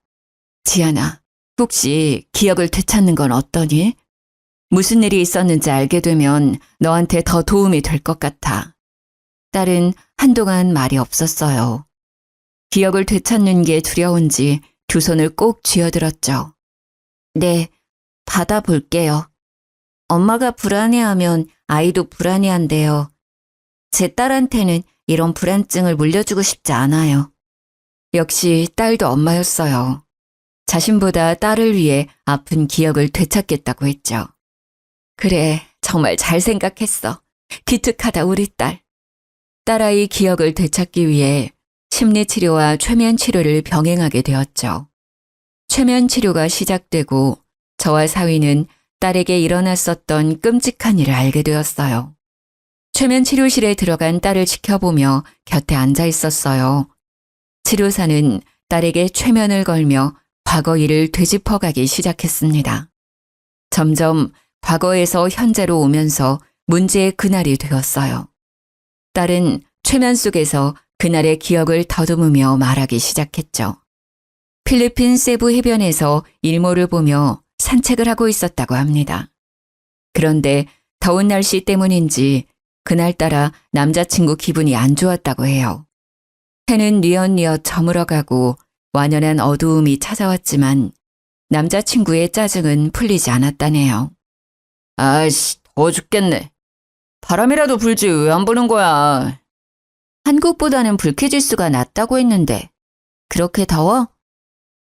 지안아, 혹시 기억을 되찾는 건 어떠니? 무슨 일이 있었는지 알게 되면 너한테 더 도움이 될 것 같아. 딸은 한동안 말이 없었어요. 기억을 되찾는 게 두려운지 두 손을 꼭 쥐어들었죠. 네, 받아볼게요. 엄마가 불안해하면 아이도 불안해한대요. 제 딸한테는 이런 불안증을 물려주고 싶지 않아요. 역시 딸도 엄마였어요. 자신보다 딸을 위해 아픈 기억을 되찾겠다고 했죠. 그래, 정말 잘 생각했어. 기특하다 우리 딸. 딸아이 기억을 되찾기 위해 심리치료와 최면치료를 병행하게 되었죠. 최면치료가 시작되고 저와 사위는 딸에게 일어났었던 끔찍한 일을 알게 되었어요. 최면치료실에 들어간 딸을 지켜보며 곁에 앉아 있었어요. 치료사는 딸에게 최면을 걸며 과거 일을 되짚어가기 시작했습니다. 점점 과거에서 현재로 오면서 문제의 그날이 되었어요. 딸은 최면 속에서 그날의 기억을 더듬으며 말하기 시작했죠. 필리핀 세부 해변에서 일몰을 보며 산책을 하고 있었다고 합니다. 그런데 더운 날씨 때문인지 그날따라 남자친구 기분이 안 좋았다고 해요. 해는 뉘엿뉘엿 저물어가고 완연한 어두움이 찾아왔지만 남자친구의 짜증은 풀리지 않았다네요. 아이씨, 더워 죽겠네. 바람이라도 불지 왜 안 부는 거야. 한국보다는 불쾌지수가 낮다고 했는데 그렇게 더워?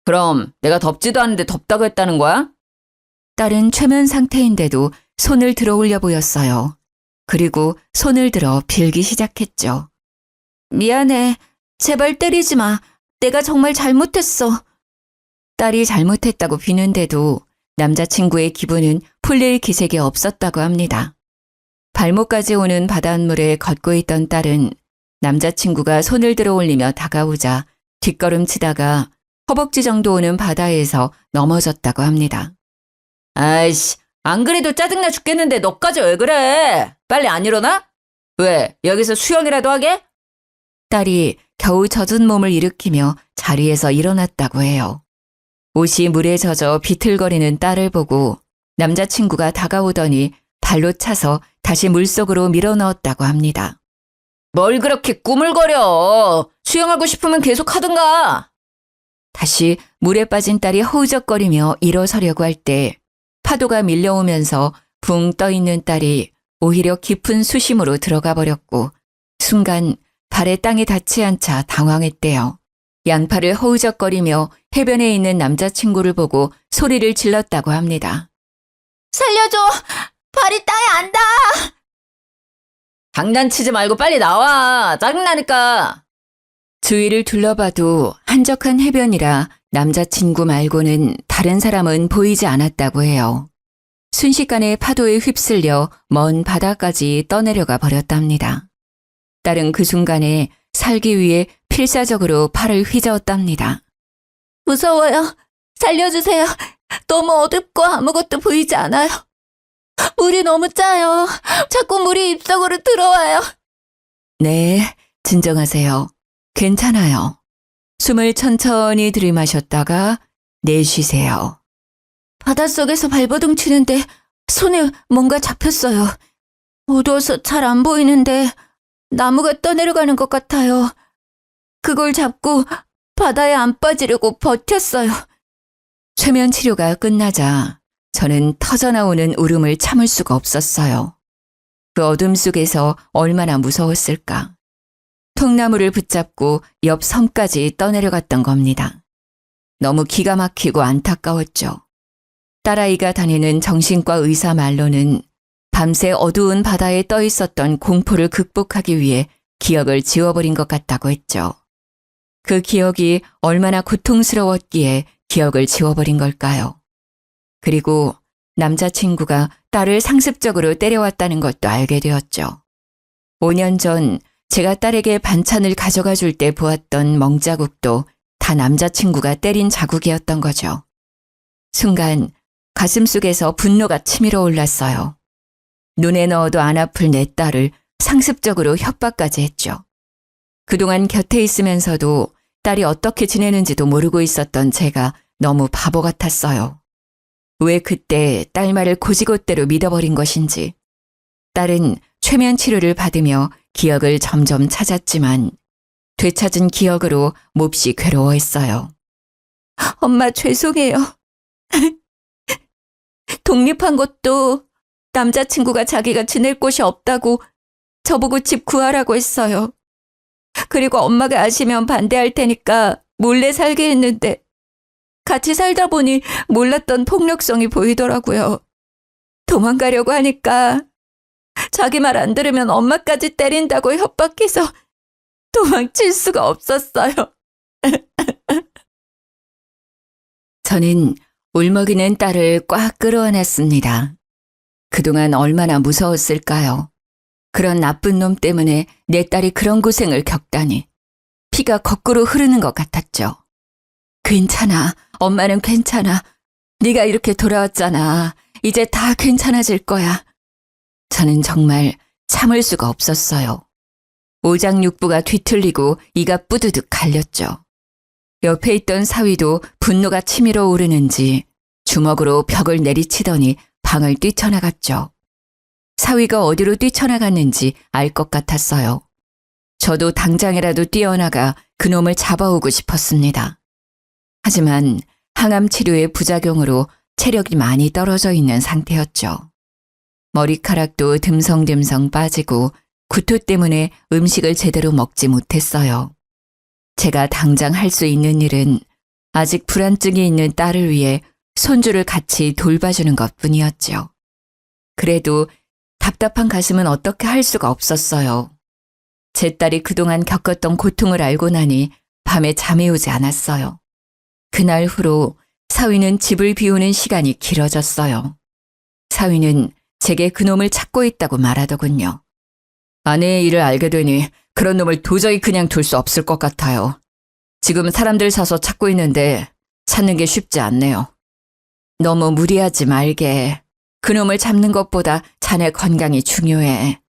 그럼 내가 덥지도 않은데 덥다고 했다는 거야? 딸은 최면 상태인데도 손을 들어 올려 보였어요. 그리고 손을 들어 빌기 시작했죠. 미안해. 제발 때리지 마. 내가 정말 잘못했어. 딸이 잘못했다고 비는데도 남자친구의 기분은 풀릴 기색이 없었다고 합니다. 발목까지 오는 바닷물에 걷고 있던 딸은 남자친구가 손을 들어 올리며 다가오자 뒷걸음치다가 허벅지 정도 오는 바다에서 넘어졌다고 합니다. 아이씨, 안 그래도 짜증나 죽겠는데 너까지 왜 그래? 빨리 안 일어나? 왜, 여기서 수영이라도 하게? 딸이 겨우 젖은 몸을 일으키며 자리에서 일어났다고 해요. 옷이 물에 젖어 비틀거리는 딸을 보고 남자친구가 다가오더니 발로 차서 다시 물속으로 밀어넣었다고 합니다. 뭘 그렇게 꾸물거려. 수영하고 싶으면 계속 하든가. 다시 물에 빠진 딸이 허우적거리며 일어서려고 할 때 파도가 밀려오면서 붕 떠있는 딸이 오히려 깊은 수심으로 들어가 버렸고 순간 발에 땅에 닿지 않자 당황했대요. 양팔을 허우적거리며 해변에 있는 남자친구를 보고 소리를 질렀다고 합니다. 살려줘! 발이 땅에 안 닿아! 장난치지 말고 빨리 나와! 짜증나니까! 주위를 둘러봐도 한적한 해변이라 남자친구 말고는 다른 사람은 보이지 않았다고 해요. 순식간에 파도에 휩쓸려 먼 바다까지 떠내려가 버렸답니다. 딸은 그 순간에 살기 위해 필사적으로 팔을 휘저었답니다. 무서워요. 살려주세요. 너무 어둡고 아무것도 보이지 않아요. 물이 너무 짜요. 자꾸 물이 입속으로 들어와요. 네, 진정하세요. 괜찮아요. 숨을 천천히 들이마셨다가 내쉬세요. 바닷속에서 발버둥 치는데 손에 뭔가 잡혔어요. 어두워서 잘 안 보이는데 나무가 떠내려가는 것 같아요. 그걸 잡고 바다에 안 빠지려고 버텼어요. 최면 치료가 끝나자 저는 터져나오는 울음을 참을 수가 없었어요. 그 어둠 속에서 얼마나 무서웠을까. 통나무를 붙잡고 옆 섬까지 떠내려갔던 겁니다. 너무 기가 막히고 안타까웠죠. 딸아이가 다니는 정신과 의사 말로는 밤새 어두운 바다에 떠 있었던 공포를 극복하기 위해 기억을 지워버린 것 같다고 했죠. 그 기억이 얼마나 고통스러웠기에 기억을 지워버린 걸까요? 그리고 남자친구가 딸을 상습적으로 때려왔다는 것도 알게 되었죠. 5년 전 제가 딸에게 반찬을 가져가 줄 때 보았던 멍자국도 다 남자친구가 때린 자국이었던 거죠. 순간 가슴속에서 분노가 치밀어 올랐어요. 눈에 넣어도 안 아플 내 딸을 상습적으로 협박까지 했죠. 그동안 곁에 있으면서도 딸이 어떻게 지내는지도 모르고 있었던 제가 너무 바보 같았어요. 왜 그때 딸 말을 고지곳대로 믿어버린 것인지. 딸은 최면 치료를 받으며 기억을 점점 찾았지만 되찾은 기억으로 몹시 괴로워했어요. 엄마 죄송해요. 독립한 것도 남자친구가 자기가 지낼 곳이 없다고 저보고 집 구하라고 했어요. 그리고 엄마가 아시면 반대할 테니까 몰래 살게 했는데 같이 살다 보니 몰랐던 폭력성이 보이더라고요. 도망가려고 하니까 자기 말 안 들으면 엄마까지 때린다고 협박해서 도망칠 수가 없었어요. 저는 울먹이는 딸을 꽉 끌어안았습니다. 그동안 얼마나 무서웠을까요? 그런 나쁜 놈 때문에 내 딸이 그런 고생을 겪다니. 피가 거꾸로 흐르는 것 같았죠. 괜찮아. 엄마는 괜찮아. 네가 이렇게 돌아왔잖아. 이제 다 괜찮아질 거야. 저는 정말 참을 수가 없었어요. 오장육부가 뒤틀리고 이가 뿌드득 갈렸죠. 옆에 있던 사위도 분노가 치밀어 오르는지 주먹으로 벽을 내리치더니 방을 뛰쳐나갔죠. 사위가 어디로 뛰쳐나갔는지 알 것 같았어요. 저도 당장이라도 뛰어나가 그놈을 잡아오고 싶었습니다. 하지만 항암 치료의 부작용으로 체력이 많이 떨어져 있는 상태였죠. 머리카락도 듬성듬성 빠지고 구토 때문에 음식을 제대로 먹지 못했어요. 제가 당장 할 수 있는 일은 아직 불안증이 있는 딸을 위해 손주를 같이 돌봐주는 것뿐이었죠. 그래도 답답한 가슴은 어떻게 할 수가 없었어요. 제 딸이 그동안 겪었던 고통을 알고 나니 밤에 잠이 오지 않았어요. 그날 후로 사위는 집을 비우는 시간이 길어졌어요. 사위는 제게 그놈을 찾고 있다고 말하더군요. 아내의 일을 알게 되니 그런 놈을 도저히 그냥 둘 수 없을 것 같아요. 지금 사람들 사서 찾고 있는데 찾는 게 쉽지 않네요. 너무 무리하지 말게. 그놈을 잡는 것보다 자네 건강이 중요해.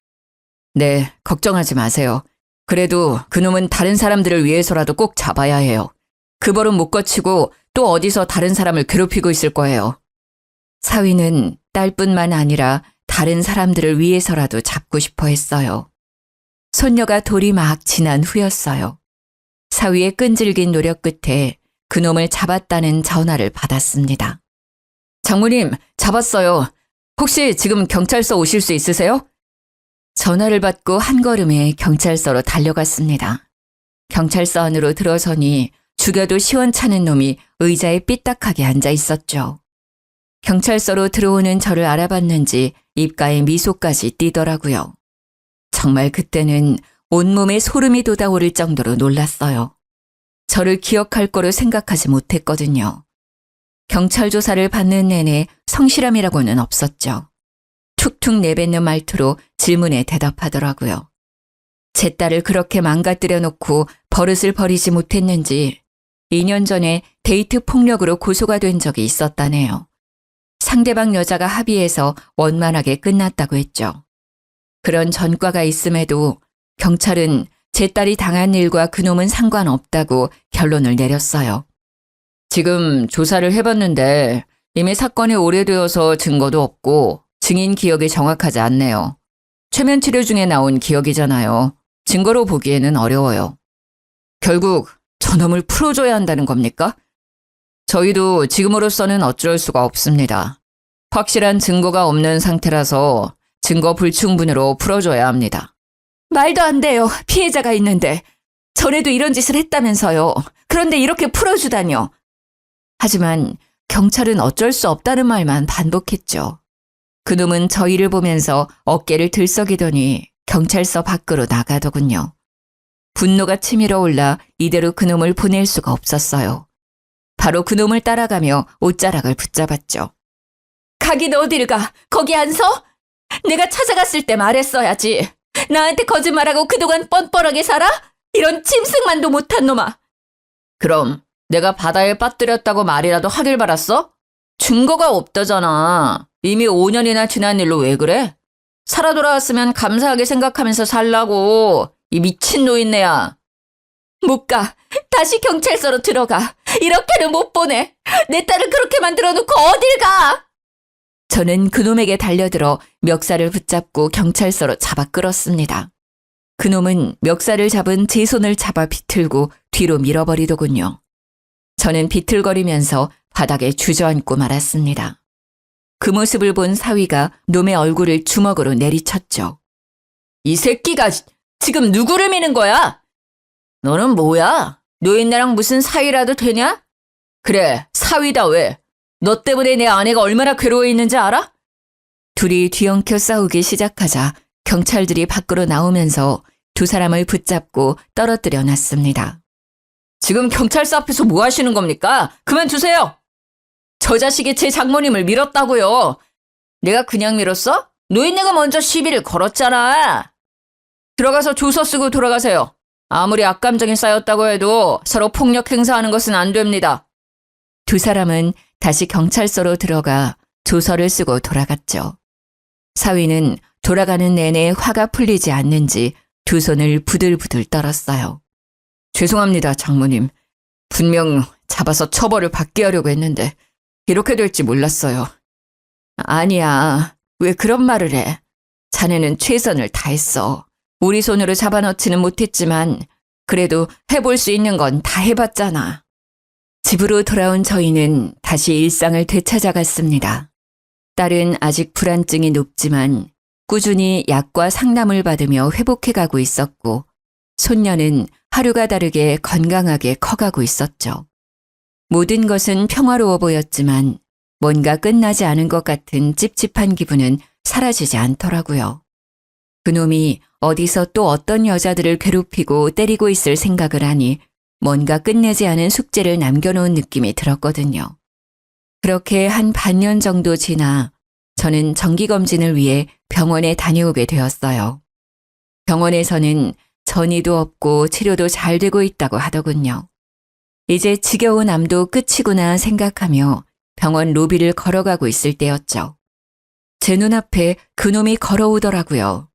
네, 걱정하지 마세요. 그래도 그놈은 다른 사람들을 위해서라도 꼭 잡아야 해요. 그 벌은 못 거치고 또 어디서 다른 사람을 괴롭히고 있을 거예요. 사위는 딸뿐만 아니라 다른 사람들을 위해서라도 잡고 싶어 했어요. 손녀가 돌이 막 지난 후였어요. 사위의 끈질긴 노력 끝에 그놈을 잡았다는 전화를 받았습니다. 장모님, 잡았어요. 혹시 지금 경찰서 오실 수 있으세요? 전화를 받고 한 걸음에 경찰서로 달려갔습니다. 경찰서 안으로 들어서니 죽여도 시원찮은 놈이 의자에 삐딱하게 앉아 있었죠. 경찰서로 들어오는 저를 알아봤는지 입가에 미소까지 띄더라고요. 정말 그때는 온몸에 소름이 돋아오를 정도로 놀랐어요. 저를 기억할 거로 생각하지 못했거든요. 경찰 조사를 받는 내내 성실함이라고는 없었죠. 툭툭 내뱉는 말투로 질문에 대답하더라고요. 제 딸을 그렇게 망가뜨려 놓고 버릇을 버리지 못했는지 2년 전에 데이트 폭력으로 고소가 된 적이 있었다네요. 상대방 여자가 합의해서 원만하게 끝났다고 했죠. 그런 전과가 있음에도 경찰은 제 딸이 당한 일과 그놈은 상관없다고 결론을 내렸어요. 지금 조사를 해봤는데 이미 사건이 오래되어서 증거도 없고 증인 기억이 정확하지 않네요. 최면 치료 중에 나온 기억이잖아요. 증거로 보기에는 어려워요. 결국 저놈을 풀어줘야 한다는 겁니까? 저희도 지금으로서는 어쩔 수가 없습니다. 확실한 증거가 없는 상태라서 증거 불충분으로 풀어줘야 합니다. 말도 안 돼요. 피해자가 있는데. 전에도 이런 짓을 했다면서요. 그런데 이렇게 풀어주다뇨. 하지만 경찰은 어쩔 수 없다는 말만 반복했죠. 그놈은 저희를 보면서 어깨를 들썩이더니 경찰서 밖으로 나가더군요. 분노가 치밀어 올라 이대로 그놈을 보낼 수가 없었어요. 바로 그놈을 따라가며 옷자락을 붙잡았죠. 가긴 어디를 가? 거기 안 서? 내가 찾아갔을 때 말했어야지. 나한테 거짓말하고 그동안 뻔뻔하게 살아? 이런 짐승만도 못한 놈아. 그럼 내가 바다에 빠뜨렸다고 말이라도 하길 바랐어? 증거가 없다잖아. 이미 5년이나 지난 일로 왜 그래? 살아 돌아왔으면 감사하게 생각하면서 살라고. 이 미친 노인네야. 못 가. 다시 경찰서로 들어가. 이렇게는 못 보내. 내 딸을 그렇게 만들어 놓고 어딜 가? 저는 그놈에게 달려들어 멱살을 붙잡고 경찰서로 잡아 끌었습니다. 그놈은 멱살을 잡은 제 손을 잡아 비틀고 뒤로 밀어버리더군요. 저는 비틀거리면서 바닥에 주저앉고 말았습니다. 그 모습을 본 사위가 놈의 얼굴을 주먹으로 내리쳤죠. 이 새끼가 지금 누구를 미는 거야? 너는 뭐야? 노인네랑 무슨 사이라도 되냐? 그래, 사위다 왜? 너 때문에 내 아내가 얼마나 괴로워 있는지 알아? 둘이 뒤엉켜 싸우기 시작하자 경찰들이 밖으로 나오면서 두 사람을 붙잡고 떨어뜨려 놨습니다. 지금 경찰서 앞에서 뭐 하시는 겁니까? 그만두세요! 저 자식이 제 장모님을 밀었다고요. 내가 그냥 밀었어? 노인네가 먼저 시비를 걸었잖아. 들어가서 조서 쓰고 돌아가세요. 아무리 악감정이 쌓였다고 해도 서로 폭력 행사하는 것은 안 됩니다. 두 사람은 다시 경찰서로 들어가 조서를 쓰고 돌아갔죠. 사위는 돌아가는 내내 화가 풀리지 않는지 두 손을 부들부들 떨었어요. 죄송합니다, 장모님. 분명 잡아서 처벌을 받게 하려고 했는데 이렇게 될지 몰랐어요. 아니야, 왜 그런 말을 해? 자네는 최선을 다했어. 우리 손으로 잡아넣지는 못했지만 그래도 해볼 수 있는 건 다 해봤잖아. 집으로 돌아온 저희는 다시 일상을 되찾아갔습니다. 딸은 아직 불안증이 높지만 꾸준히 약과 상담을 받으며 회복해가고 있었고 손녀는 하루가 다르게 건강하게 커가고 있었죠. 모든 것은 평화로워 보였지만 뭔가 끝나지 않은 것 같은 찝찝한 기분은 사라지지 않더라고요. 그놈이 어디서 또 어떤 여자들을 괴롭히고 때리고 있을 생각을 하니 뭔가 끝내지 않은 숙제를 남겨놓은 느낌이 들었거든요. 그렇게 한 반년 정도 지나 저는 정기검진을 위해 병원에 다녀오게 되었어요. 병원에서는 전이도 없고 치료도 잘 되고 있다고 하더군요. 이제 지겨운 암도 끝이구나 생각하며 병원 로비를 걸어가고 있을 때였죠. 제 눈앞에 그놈이 걸어오더라고요.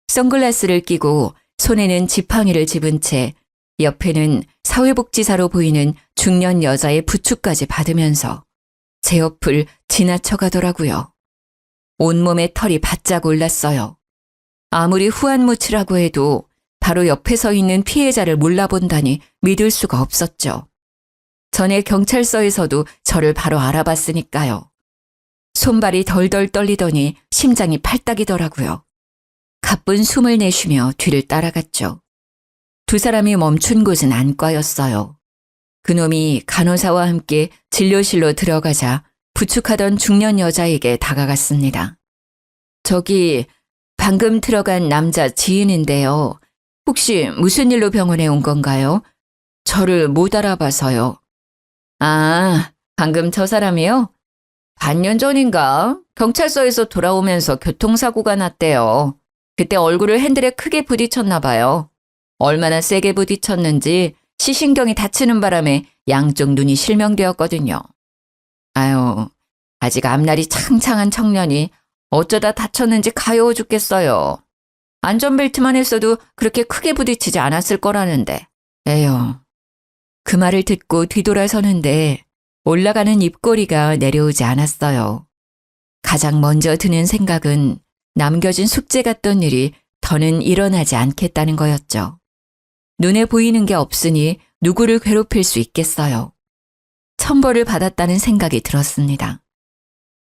선글라스를 끼고 손에는 지팡이를 집은 채 옆에는 사회복지사로 보이는 중년 여자의 부축까지 받으면서 제 옆을 지나쳐 가더라고요. 온몸에 털이 바짝 올랐어요. 아무리 후안무치라고 해도 바로 옆에 서 있는 피해자를 몰라본다니 믿을 수가 없었죠. 전에 경찰서에서도 저를 바로 알아봤으니까요. 손발이 덜덜 떨리더니 심장이 팔딱이더라고요. 가쁜 숨을 내쉬며 뒤를 따라갔죠. 두 사람이 멈춘 곳은 안과였어요. 그놈이 간호사와 함께 진료실로 들어가자 부축하던 중년 여자에게 다가갔습니다. 저기 방금 들어간 남자 지인인데요. 혹시 무슨 일로 병원에 온 건가요? 저를 못 알아봐서요. 아, 방금 저 사람이요? 반년 전인가 경찰서에서 돌아오면서 교통사고가 났대요. 그때 얼굴을 핸들에 크게 부딪혔나 봐요. 얼마나 세게 부딪혔는지 시신경이 다치는 바람에 양쪽 눈이 실명되었거든요. 아유, 아직 앞날이 창창한 청년이 어쩌다 다쳤는지 가여워 죽겠어요. 안전벨트만 했어도 그렇게 크게 부딪히지 않았을 거라는데. 에휴. 그 말을 듣고 뒤돌아서는데 올라가는 입꼬리가 내려오지 않았어요. 가장 먼저 드는 생각은 남겨진 숙제 같던 일이 더는 일어나지 않겠다는 거였죠. 눈에 보이는 게 없으니 누구를 괴롭힐 수 있겠어요. 천벌을 받았다는 생각이 들었습니다.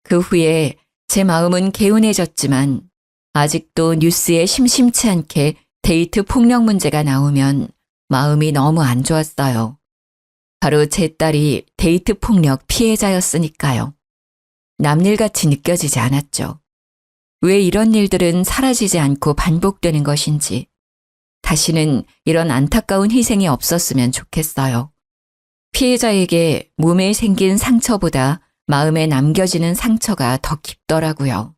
그 후에 제 마음은 개운해졌지만 아직도 뉴스에 심심치 않게 데이트 폭력 문제가 나오면 마음이 너무 안 좋았어요. 바로 제 딸이 데이트 폭력 피해자였으니까요. 남일같이 느껴지지 않았죠. 왜 이런 일들은 사라지지 않고 반복되는 것인지 다시는 이런 안타까운 희생이 없었으면 좋겠어요. 피해자에게 몸에 생긴 상처보다 마음에 남겨지는 상처가 더 깊더라고요.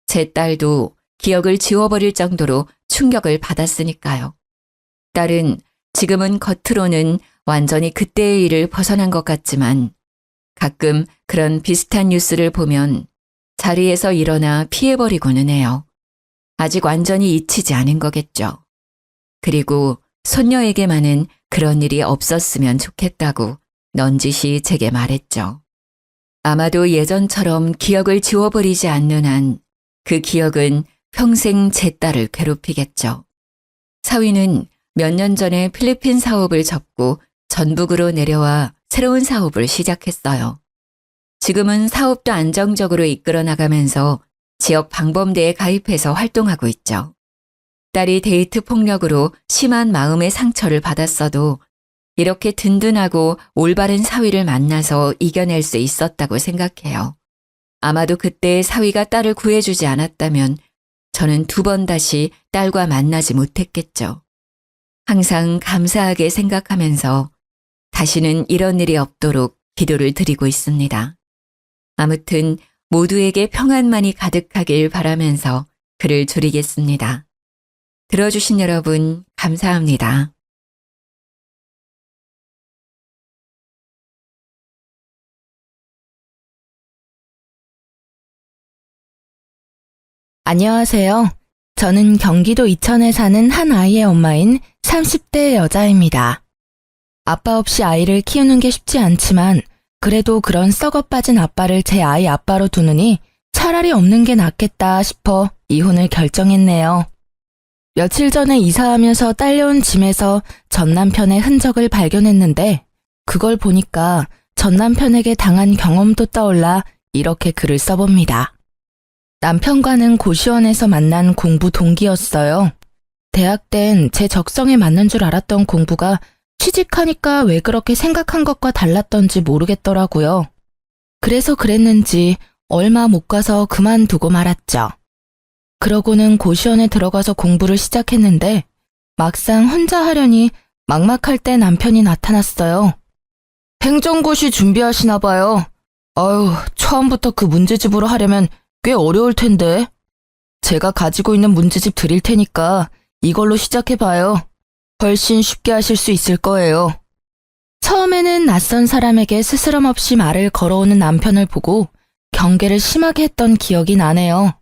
제 딸도 기억을 지워버릴 정도로 충격을 받았으니까요. 딸은 지금은 겉으로는 완전히 그때의 일을 벗어난 것 같지만 가끔 그런 비슷한 뉴스를 보면 자리에서 일어나 피해버리고는 해요. 아직 완전히 잊히지 않은 거겠죠. 그리고 손녀에게만은 그런 일이 없었으면 좋겠다고 넌지시 제게 말했죠. 아마도 예전처럼 기억을 지워버리지 않는 한 그 기억은 평생 제 딸을 괴롭히겠죠. 사위는 몇 년 전에 필리핀 사업을 접고 전북으로 내려와 새로운 사업을 시작했어요. 지금은 사업도 안정적으로 이끌어 나가면서 지역 방범대에 가입해서 활동하고 있죠. 딸이 데이트 폭력으로 심한 마음의 상처를 받았어도 이렇게 든든하고 올바른 사위를 만나서 이겨낼 수 있었다고 생각해요. 아마도 그때 사위가 딸을 구해주지 않았다면 저는 2번 다시 딸과 만나지 못했겠죠. 항상 감사하게 생각하면서 다시는 이런 일이 없도록 기도를 드리고 있습니다. 아무튼 모두에게 평안만이 가득하길 바라면서 글을 줄이겠습니다. 들어주신 여러분 감사합니다. 안녕하세요. 저는 경기도 이천에 사는 한 아이의 엄마인 30대 여자입니다. 아빠 없이 아이를 키우는 게 쉽지 않지만 그래도 그런 썩어 빠진 아빠를 제 아이 아빠로 두느니 차라리 없는 게 낫겠다 싶어 이혼을 결정했네요. 며칠 전에 이사하면서 딸려온 짐에서 전 남편의 흔적을 발견했는데 그걸 보니까 전 남편에게 당한 경험도 떠올라 이렇게 글을 써봅니다. 남편과는 고시원에서 만난 공부 동기였어요. 대학 땐 제 적성에 맞는 줄 알았던 공부가 취직하니까 왜 그렇게 생각한 것과 달랐던지 모르겠더라고요. 그래서 그랬는지 얼마 못 가서 그만두고 말았죠. 그러고는 고시원에 들어가서 공부를 시작했는데 막상 혼자 하려니 막막할 때 남편이 나타났어요. 행정고시 준비하시나 봐요. 아유, 처음부터 그 문제집으로 하려면 꽤 어려울 텐데. 제가 가지고 있는 문제집 드릴 테니까 이걸로 시작해봐요. 훨씬 쉽게 하실 수 있을 거예요. 처음에는 낯선 사람에게 스스럼 없이 말을 걸어오는 남편을 보고 경계를 심하게 했던 기억이 나네요.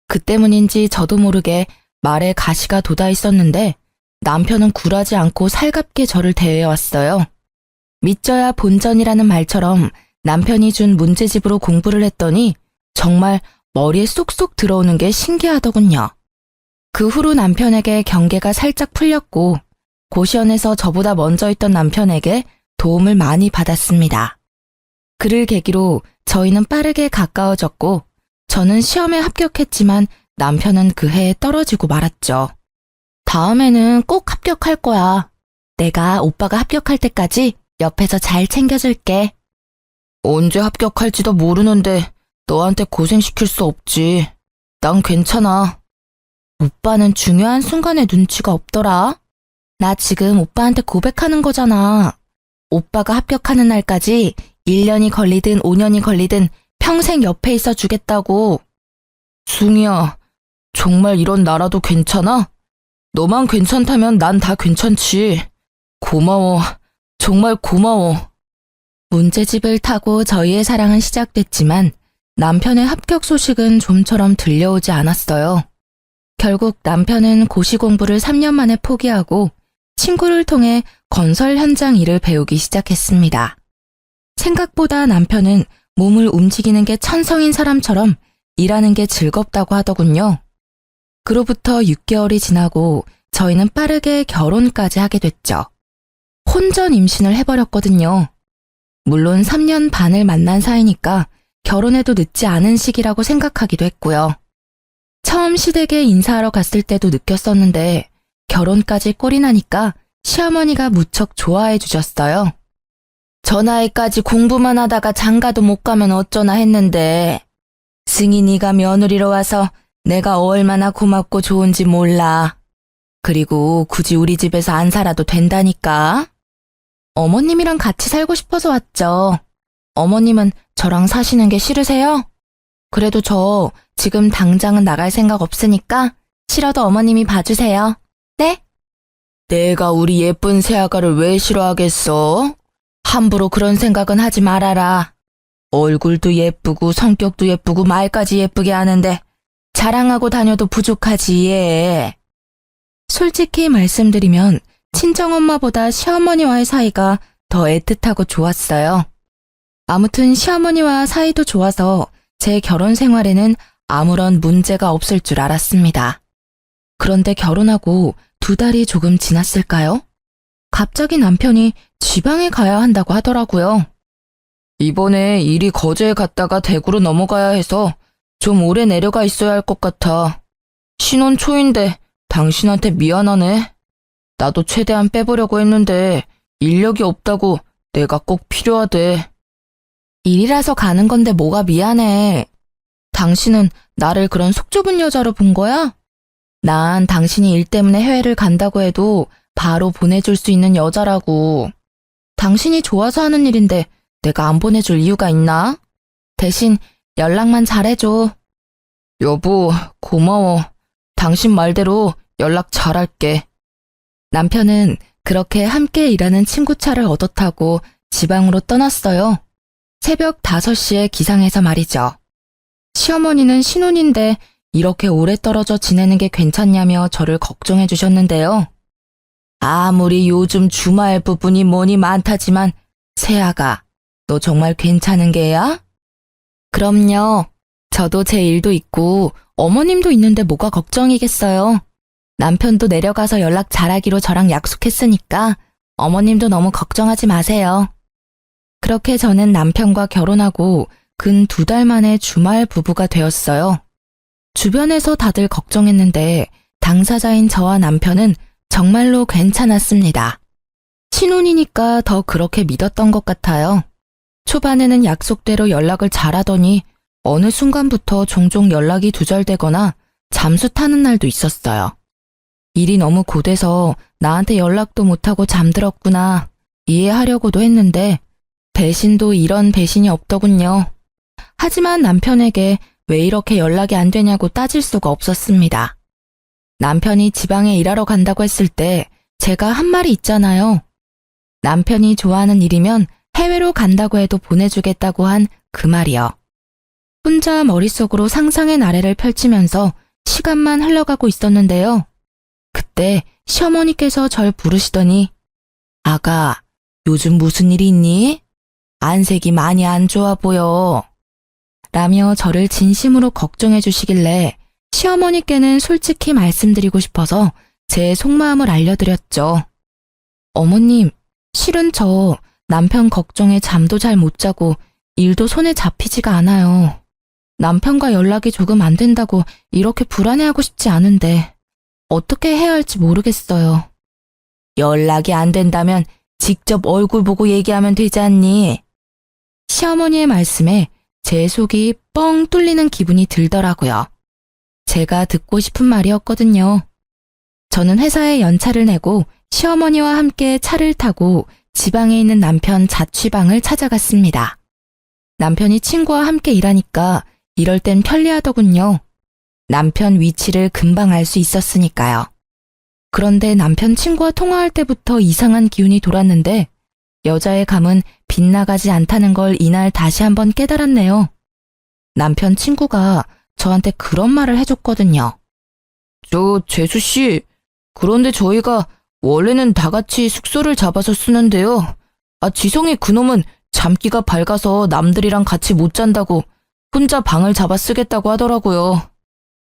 그 때문인지 저도 모르게 말에 가시가 돋아 있었는데 남편은 굴하지 않고 살갑게 저를 대해왔어요. 믿져야 본전이라는 말처럼 남편이 준 문제집으로 공부를 했더니 정말 머리에 쏙쏙 들어오는 게 신기하더군요. 그 후로 남편에게 경계가 살짝 풀렸고 고시원에서 저보다 먼저 있던 남편에게 도움을 많이 받았습니다. 그를 계기로 저희는 빠르게 가까워졌고 저는 시험에 합격했지만 남편은 그 해에 떨어지고 말았죠. 다음에는 꼭 합격할 거야. 내가 오빠가 합격할 때까지 옆에서 잘 챙겨줄게. 언제 합격할지도 모르는데 너한테 고생시킬 수 없지. 난 괜찮아. 오빠는 중요한 순간에 눈치가 없더라. 나 지금 오빠한테 고백하는 거잖아. 오빠가 합격하는 날까지 1년이 걸리든 5년이 걸리든 평생 옆에 있어 주겠다고. 숭이야, 정말 이런 나라도 괜찮아? 너만 괜찮다면 난 다 괜찮지. 고마워. 정말 고마워. 문제집을 타고 저희의 사랑은 시작됐지만 남편의 합격 소식은 좀처럼 들려오지 않았어요. 결국 남편은 고시 공부를 3년 만에 포기하고 친구를 통해 건설 현장 일을 배우기 시작했습니다. 생각보다 남편은 몸을 움직이는 게 천성인 사람처럼 일하는 게 즐겁다고 하더군요. 그로부터 6개월이 지나고 저희는 빠르게 결혼까지 하게 됐죠. 혼전 임신을 해버렸거든요. 물론 3년 반을 만난 사이니까 결혼해도 늦지 않은 시기라고 생각하기도 했고요. 처음 시댁에 인사하러 갔을 때도 느꼈었는데 결혼까지 꼴이 나니까 시어머니가 무척 좋아해 주셨어요. 저 나이까지 공부만 하다가 장가도 못 가면 어쩌나 했는데 승인이가 며느리로 와서 내가 얼마나 고맙고 좋은지 몰라. 그리고 굳이 우리 집에서 안 살아도 된다니까. 어머님이랑 같이 살고 싶어서 왔죠. 어머님은 저랑 사시는 게 싫으세요? 그래도 저 지금 당장은 나갈 생각 없으니까 싫어도 어머님이 봐주세요. 네? 내가 우리 예쁜 새아가를 왜 싫어하겠어? 함부로 그런 생각은 하지 말아라. 얼굴도 예쁘고 성격도 예쁘고 말까지 예쁘게 하는데 자랑하고 다녀도 부족하지 얘. 솔직히 말씀드리면 친정엄마보다 시어머니와의 사이가 더 애틋하고 좋았어요. 아무튼 시어머니와 사이도 좋아서 제 결혼 생활에는 아무런 문제가 없을 줄 알았습니다. 그런데 결혼하고 2달이 조금 지났을까요? 갑자기 남편이 지방에 가야 한다고 하더라고요. 이번에 일이 거제에 갔다가 대구로 넘어가야 해서 좀 오래 내려가 있어야 할 것 같아. 신혼 초인데 당신한테 미안하네. 나도 최대한 빼보려고 했는데 인력이 없다고 내가 꼭 필요하대. 일이라서 가는 건데 뭐가 미안해. 당신은 나를 그런 속 좁은 여자로 본 거야? 난 당신이 일 때문에 해외를 간다고 해도 바로 보내줄 수 있는 여자라고. 당신이 좋아서 하는 일인데 내가 안 보내줄 이유가 있나? 대신 연락만 잘해줘. 여보, 고마워. 당신 말대로 연락 잘할게. 남편은 그렇게 함께 일하는 친구 차를 얻어 타고 지방으로 떠났어요. 새벽 5시에 기상해서 말이죠. 시어머니는 신혼인데 이렇게 오래 떨어져 지내는 게 괜찮냐며 저를 걱정해 주셨는데요. 아무리 요즘 주말 부분이 뭐니 많다지만 새아가, 너 정말 괜찮은 게야? 그럼요. 저도 제 일도 있고 어머님도 있는데 뭐가 걱정이겠어요. 남편도 내려가서 연락 잘하기로 저랑 약속했으니까 어머님도 너무 걱정하지 마세요. 그렇게 저는 남편과 결혼하고 근 2달 만에 주말 부부가 되었어요. 주변에서 다들 걱정했는데 당사자인 저와 남편은 정말로 괜찮았습니다. 신혼이니까 더 그렇게 믿었던 것 같아요. 초반에는 약속대로 연락을 잘하더니 어느 순간부터 종종 연락이 두절되거나 잠수 타는 날도 있었어요. 일이 너무 고돼서 나한테 연락도 못하고 잠들었구나 이해하려고도 했는데 배신도 이런 배신이 없더군요. 하지만 남편에게 왜 이렇게 연락이 안 되냐고 따질 수가 없었습니다. 남편이 지방에 일하러 간다고 했을 때 제가 한 말이 있잖아요. 남편이 좋아하는 일이면 해외로 간다고 해도 보내주겠다고 한 그 말이요. 혼자 머릿속으로 상상의 나래를 펼치면서 시간만 흘러가고 있었는데요. 그때 시어머니께서 절 부르시더니 아가, 요즘 무슨 일이 있니? 안색이 많이 안 좋아 보여. 라며 저를 진심으로 걱정해 주시길래 시어머니께는 솔직히 말씀드리고 싶어서 제 속마음을 알려드렸죠. 어머님, 실은 저 남편 걱정에 잠도 잘 못 자고 일도 손에 잡히지가 않아요. 남편과 연락이 조금 안 된다고 이렇게 불안해하고 싶지 않은데 어떻게 해야 할지 모르겠어요. 연락이 안 된다면 직접 얼굴 보고 얘기하면 되지 않니? 시어머니의 말씀에 제 속이 뻥 뚫리는 기분이 들더라고요. 제가 듣고 싶은 말이었거든요. 저는 회사에 연차를 내고 시어머니와 함께 차를 타고 지방에 있는 남편 자취방을 찾아갔습니다. 남편이 친구와 함께 일하니까 이럴 땐 편리하더군요. 남편 위치를 금방 알 수 있었으니까요. 그런데 남편 친구와 통화할 때부터 이상한 기운이 돌았는데 여자의 감은 빗나가지 않다는 걸 이날 다시 한번 깨달았네요. 남편 친구가 저한테 그런 말을 해줬거든요. 재수씨, 그런데 저희가 원래는 다 같이 숙소를 잡아서 쓰는데요. 지성이 그놈은 잠기가 밝아서 남들이랑 같이 못 잔다고 혼자 방을 잡아 쓰겠다고 하더라고요.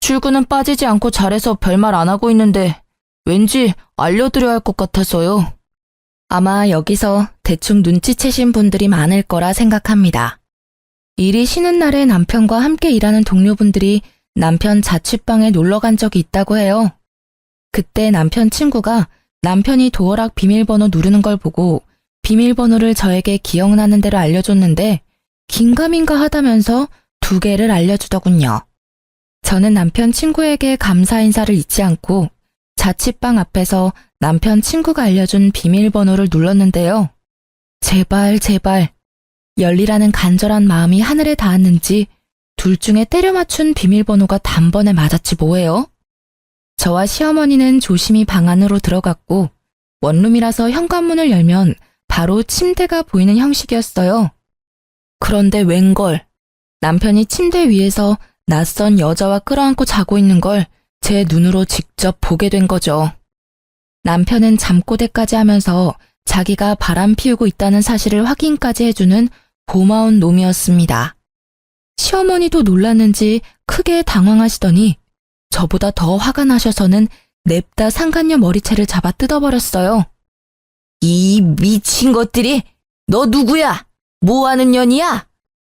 출근은 빠지지 않고 잘해서 별말 안 하고 있는데 왠지 알려드려야 할 것 같아서요. 아마 여기서 대충 눈치채신 분들이 많을 거라 생각합니다. 일이 쉬는 날에 남편과 함께 일하는 동료분들이 남편 자취방에 놀러 간 적이 있다고 해요. 그때 남편 친구가 남편이 도어락 비밀번호 누르는 걸 보고 비밀번호를 저에게 기억나는 대로 알려줬는데 긴가민가 하다면서 2개를 알려주더군요. 저는 남편 친구에게 감사 인사를 잊지 않고 자취방 앞에서 남편 친구가 알려준 비밀번호를 눌렀는데요. 제발 열리라는 간절한 마음이 하늘에 닿았는지 둘 중에 때려 맞춘 비밀번호가 단번에 맞았지 뭐예요. 저와 시어머니는 조심히 방 안으로 들어갔고 원룸이라서 현관문을 열면 바로 침대가 보이는 형식이었어요. 그런데 웬걸, 남편이 침대 위에서 낯선 여자와 끌어안고 자고 있는 걸 제 눈으로 직접 보게 된 거죠. 남편은 잠꼬대까지 하면서 자기가 바람 피우고 있다는 사실을 확인까지 해주는 고마운 놈이었습니다. 시어머니도 놀랐는지 크게 당황하시더니 저보다 더 화가 나셔서는 냅다 상간녀 머리채를 잡아 뜯어버렸어요. 이 미친 것들이, 너 누구야? 뭐하는 년이야?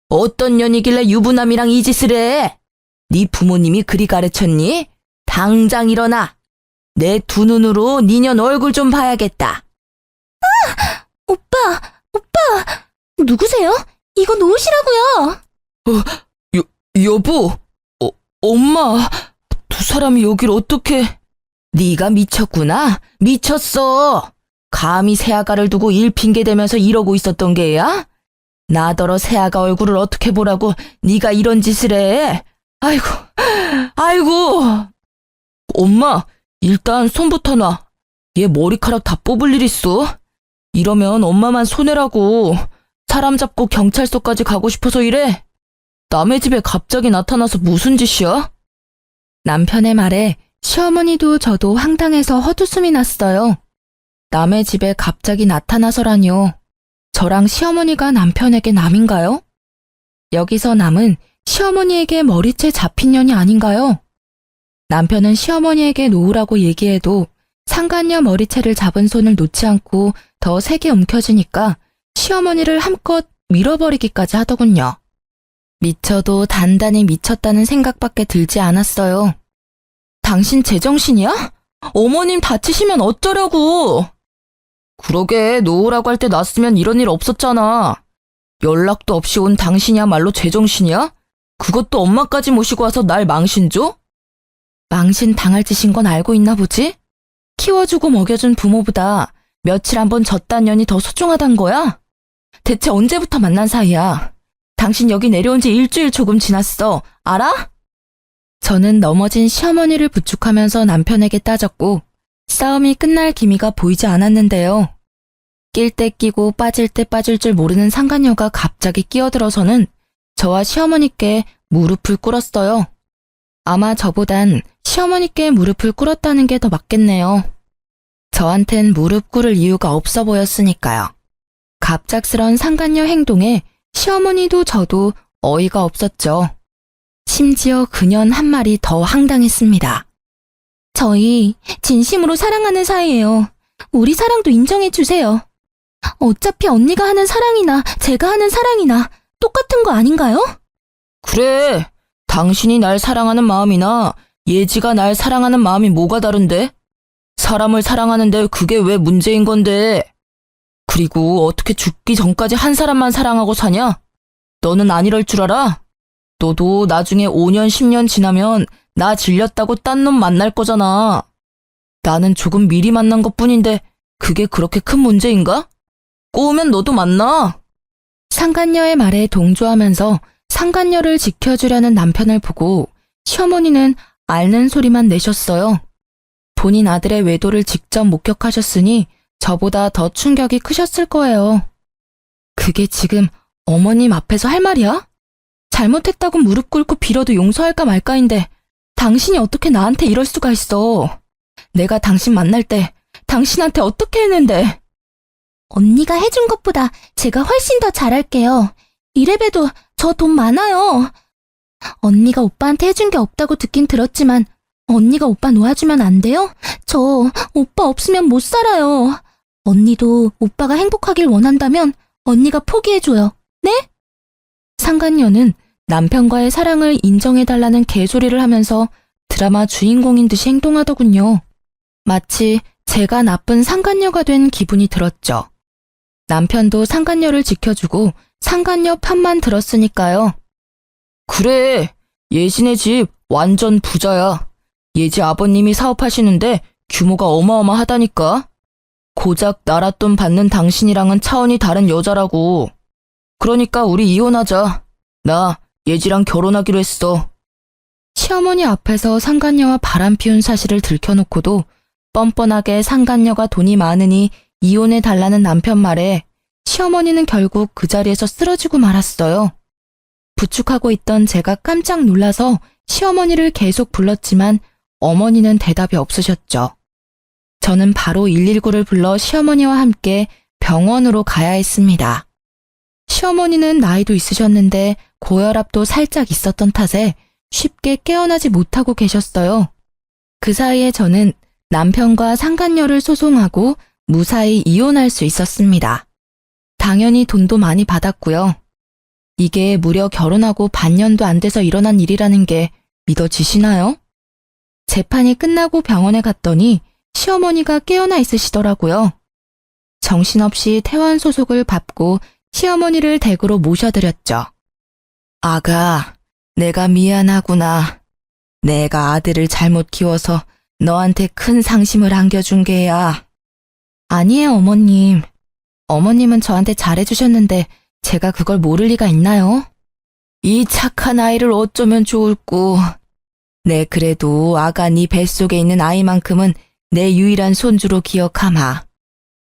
어떤 년이길래 유부남이랑 이 짓을 해? 네 부모님이 그리 가르쳤니? 당장 일어나. 내 2눈으로 니년 얼굴 좀 봐야겠다. 오빠, 누구세요? 이거 놓으시라고요. 여보, 엄마, 2사람이 여길 어떻게... 네가 미쳤구나. 미쳤어. 감히 새아가를 두고 일 핑계대면서 이러고 있었던 게야? 나더러 새아가 얼굴을 어떻게 보라고 네가 이런 짓을 해. 아이고. 엄마, 일단 손부터 놔. 얘 머리카락 다 뽑을 일 있어. 이러면 엄마만 손해라고. 사람 잡고 경찰서까지 가고 싶어서 이래. 남의 집에 갑자기 나타나서 무슨 짓이야? 남편의 말에 시어머니도 저도 황당해서 헛웃음이 났어요. 남의 집에 갑자기 나타나서라뇨. 저랑 시어머니가 남편에게 남인가요? 여기서 남은 시어머니에게 머리채 잡힌 년이 아닌가요? 남편은 시어머니에게 놓으라고 얘기해도 상간녀 머리채를 잡은 손을 놓지 않고 더 세게 움켜쥐니까 시어머니를 함껏 밀어버리기까지 하더군요. 미쳐도 단단히 미쳤다는 생각밖에 들지 않았어요. 당신 제정신이야? 어머님 다치시면 어쩌려고? 그러게, 놓으라고 할 때 놨으면 이런 일 없었잖아. 연락도 없이 온 당신이야말로 제정신이야? 그것도 엄마까지 모시고 와서 날 망신 줘? 망신 당할 짓인 건 알고 있나 보지? 키워주고 먹여준 부모보다 며칠 한번 졌단 년이 더 소중하단 거야? 대체 언제부터 만난 사이야? 당신 여기 내려온 지 일주일 조금 지났어. 알아? 저는 넘어진 시어머니를 부축하면서 남편에게 따졌고 싸움이 끝날 기미가 보이지 않았는데요. 낄 때 끼고 빠질 때 빠질 줄 모르는 상간녀가 갑자기 끼어들어서는 저와 시어머니께 무릎을 꿇었어요. 아마 저보단 시어머니께 무릎을 꿇었다는 게 더 맞겠네요. 저한텐 무릎 꿇을 이유가 없어 보였으니까요. 갑작스런 상간녀 행동에 시어머니도 저도 어이가 없었죠. 심지어 그년 한 말이 더 황당했습니다. 저희 진심으로 사랑하는 사이예요. 우리 사랑도 인정해 주세요. 어차피 언니가 하는 사랑이나 제가 하는 사랑이나 똑같은 거 아닌가요? 그래, 당신이 날 사랑하는 마음이나 예지가 날 사랑하는 마음이 뭐가 다른데? 사람을 사랑하는데 그게 왜 문제인 건데? 그리고 어떻게 죽기 전까지 한 사람만 사랑하고 사냐? 너는 안 이럴 줄 알아? 너도 나중에 5년, 10년 지나면 나 질렸다고 딴 놈 만날 거잖아. 나는 조금 미리 만난 것뿐인데 그게 그렇게 큰 문제인가? 꼬우면 너도 만나. 상간녀의 말에 동조하면서 상간녀를 지켜주려는 남편을 보고 시어머니는 앓는 소리만 내셨어요. 본인 아들의 외도를 직접 목격하셨으니 저보다 더 충격이 크셨을 거예요. 그게 지금 어머님 앞에서 할 말이야? 잘못했다고 무릎 꿇고 빌어도 용서할까 말까인데 당신이 어떻게 나한테 이럴 수가 있어. 내가 당신 만날 때 당신한테 어떻게 했는데. 언니가 해준 것보다 제가 훨씬 더 잘할게요. 이래봬도 저 돈 많아요. 언니가 오빠한테 해준 게 없다고 듣긴 들었지만 언니가 오빠 놓아주면 안 돼요? 저 오빠 없으면 못 살아요. 언니도 오빠가 행복하길 원한다면 언니가 포기해줘요. 네? 상간녀는 남편과의 사랑을 인정해달라는 개소리를 하면서 드라마 주인공인 듯이 행동하더군요. 마치 제가 나쁜 상간녀가 된 기분이 들었죠. 남편도 상간녀를 지켜주고 상간녀 편만 들었으니까요. 그래, 예진의 집 완전 부자야. 예지 아버님이 사업하시는데 규모가 어마어마하다니까. 고작 나라 돈 받는 당신이랑은 차원이 다른 여자라고. 그러니까 우리 이혼하자. 나 예지랑 결혼하기로 했어. 시어머니 앞에서 상간녀와 바람 피운 사실을 들켜놓고도 뻔뻔하게 상간녀가 돈이 많으니 이혼해달라는 남편 말에 시어머니는 결국 그 자리에서 쓰러지고 말았어요. 부축하고 있던 제가 깜짝 놀라서 시어머니를 계속 불렀지만 어머니는 대답이 없으셨죠. 저는 바로 119를 불러 시어머니와 함께 병원으로 가야 했습니다. 시어머니는 나이도 있으셨는데 고혈압도 살짝 있었던 탓에 쉽게 깨어나지 못하고 계셨어요. 그 사이에 저는 남편과 상간녀를 소송하고 무사히 이혼할 수 있었습니다. 당연히 돈도 많이 받았고요. 이게 무려 결혼하고 반년도 안 돼서 일어난 일이라는 게 믿어지시나요? 재판이 끝나고 병원에 갔더니 시어머니가 깨어나 있으시더라고요. 정신없이 퇴원 소속을 밟고 시어머니를 댁으로 모셔드렸죠. 아가, 내가 미안하구나. 내가 아들을 잘못 키워서 너한테 큰 상심을 안겨준 게야. 아니에요, 어머님. 어머님은 저한테 잘해주셨는데 제가 그걸 모를 리가 있나요? 이 착한 아이를 어쩌면 좋을꼬. 네, 그래도 아가 네 뱃속에 있는 아이만큼은 내 유일한 손주로 기억하마.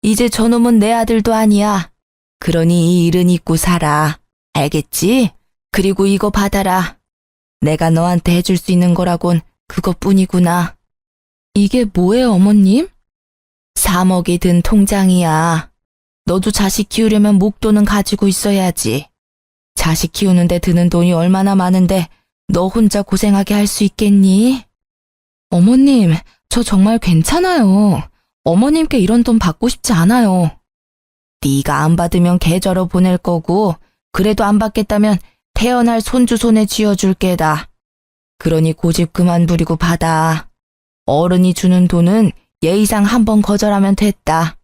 이제 저놈은 내 아들도 아니야. 그러니 이 일은 잊고 살아. 알겠지? 그리고 이거 받아라. 내가 너한테 해줄 수 있는 거라곤 그것뿐이구나. 이게 뭐예요, 어머님? 3억이 든 통장이야. 너도 자식 키우려면 목돈은 가지고 있어야지. 자식 키우는데 드는 돈이 얼마나 많은데 너 혼자 고생하게 할 수 있겠니? 어머님, 저 정말 괜찮아요. 어머님께 이런 돈 받고 싶지 않아요. 네가 안 받으면 계좌로 보낼 거고 그래도 안 받겠다면 태어날 손주 손에 쥐어줄 게다. 그러니 고집 그만 부리고 받아. 어른이 주는 돈은 예의상 한 번 거절하면 됐다.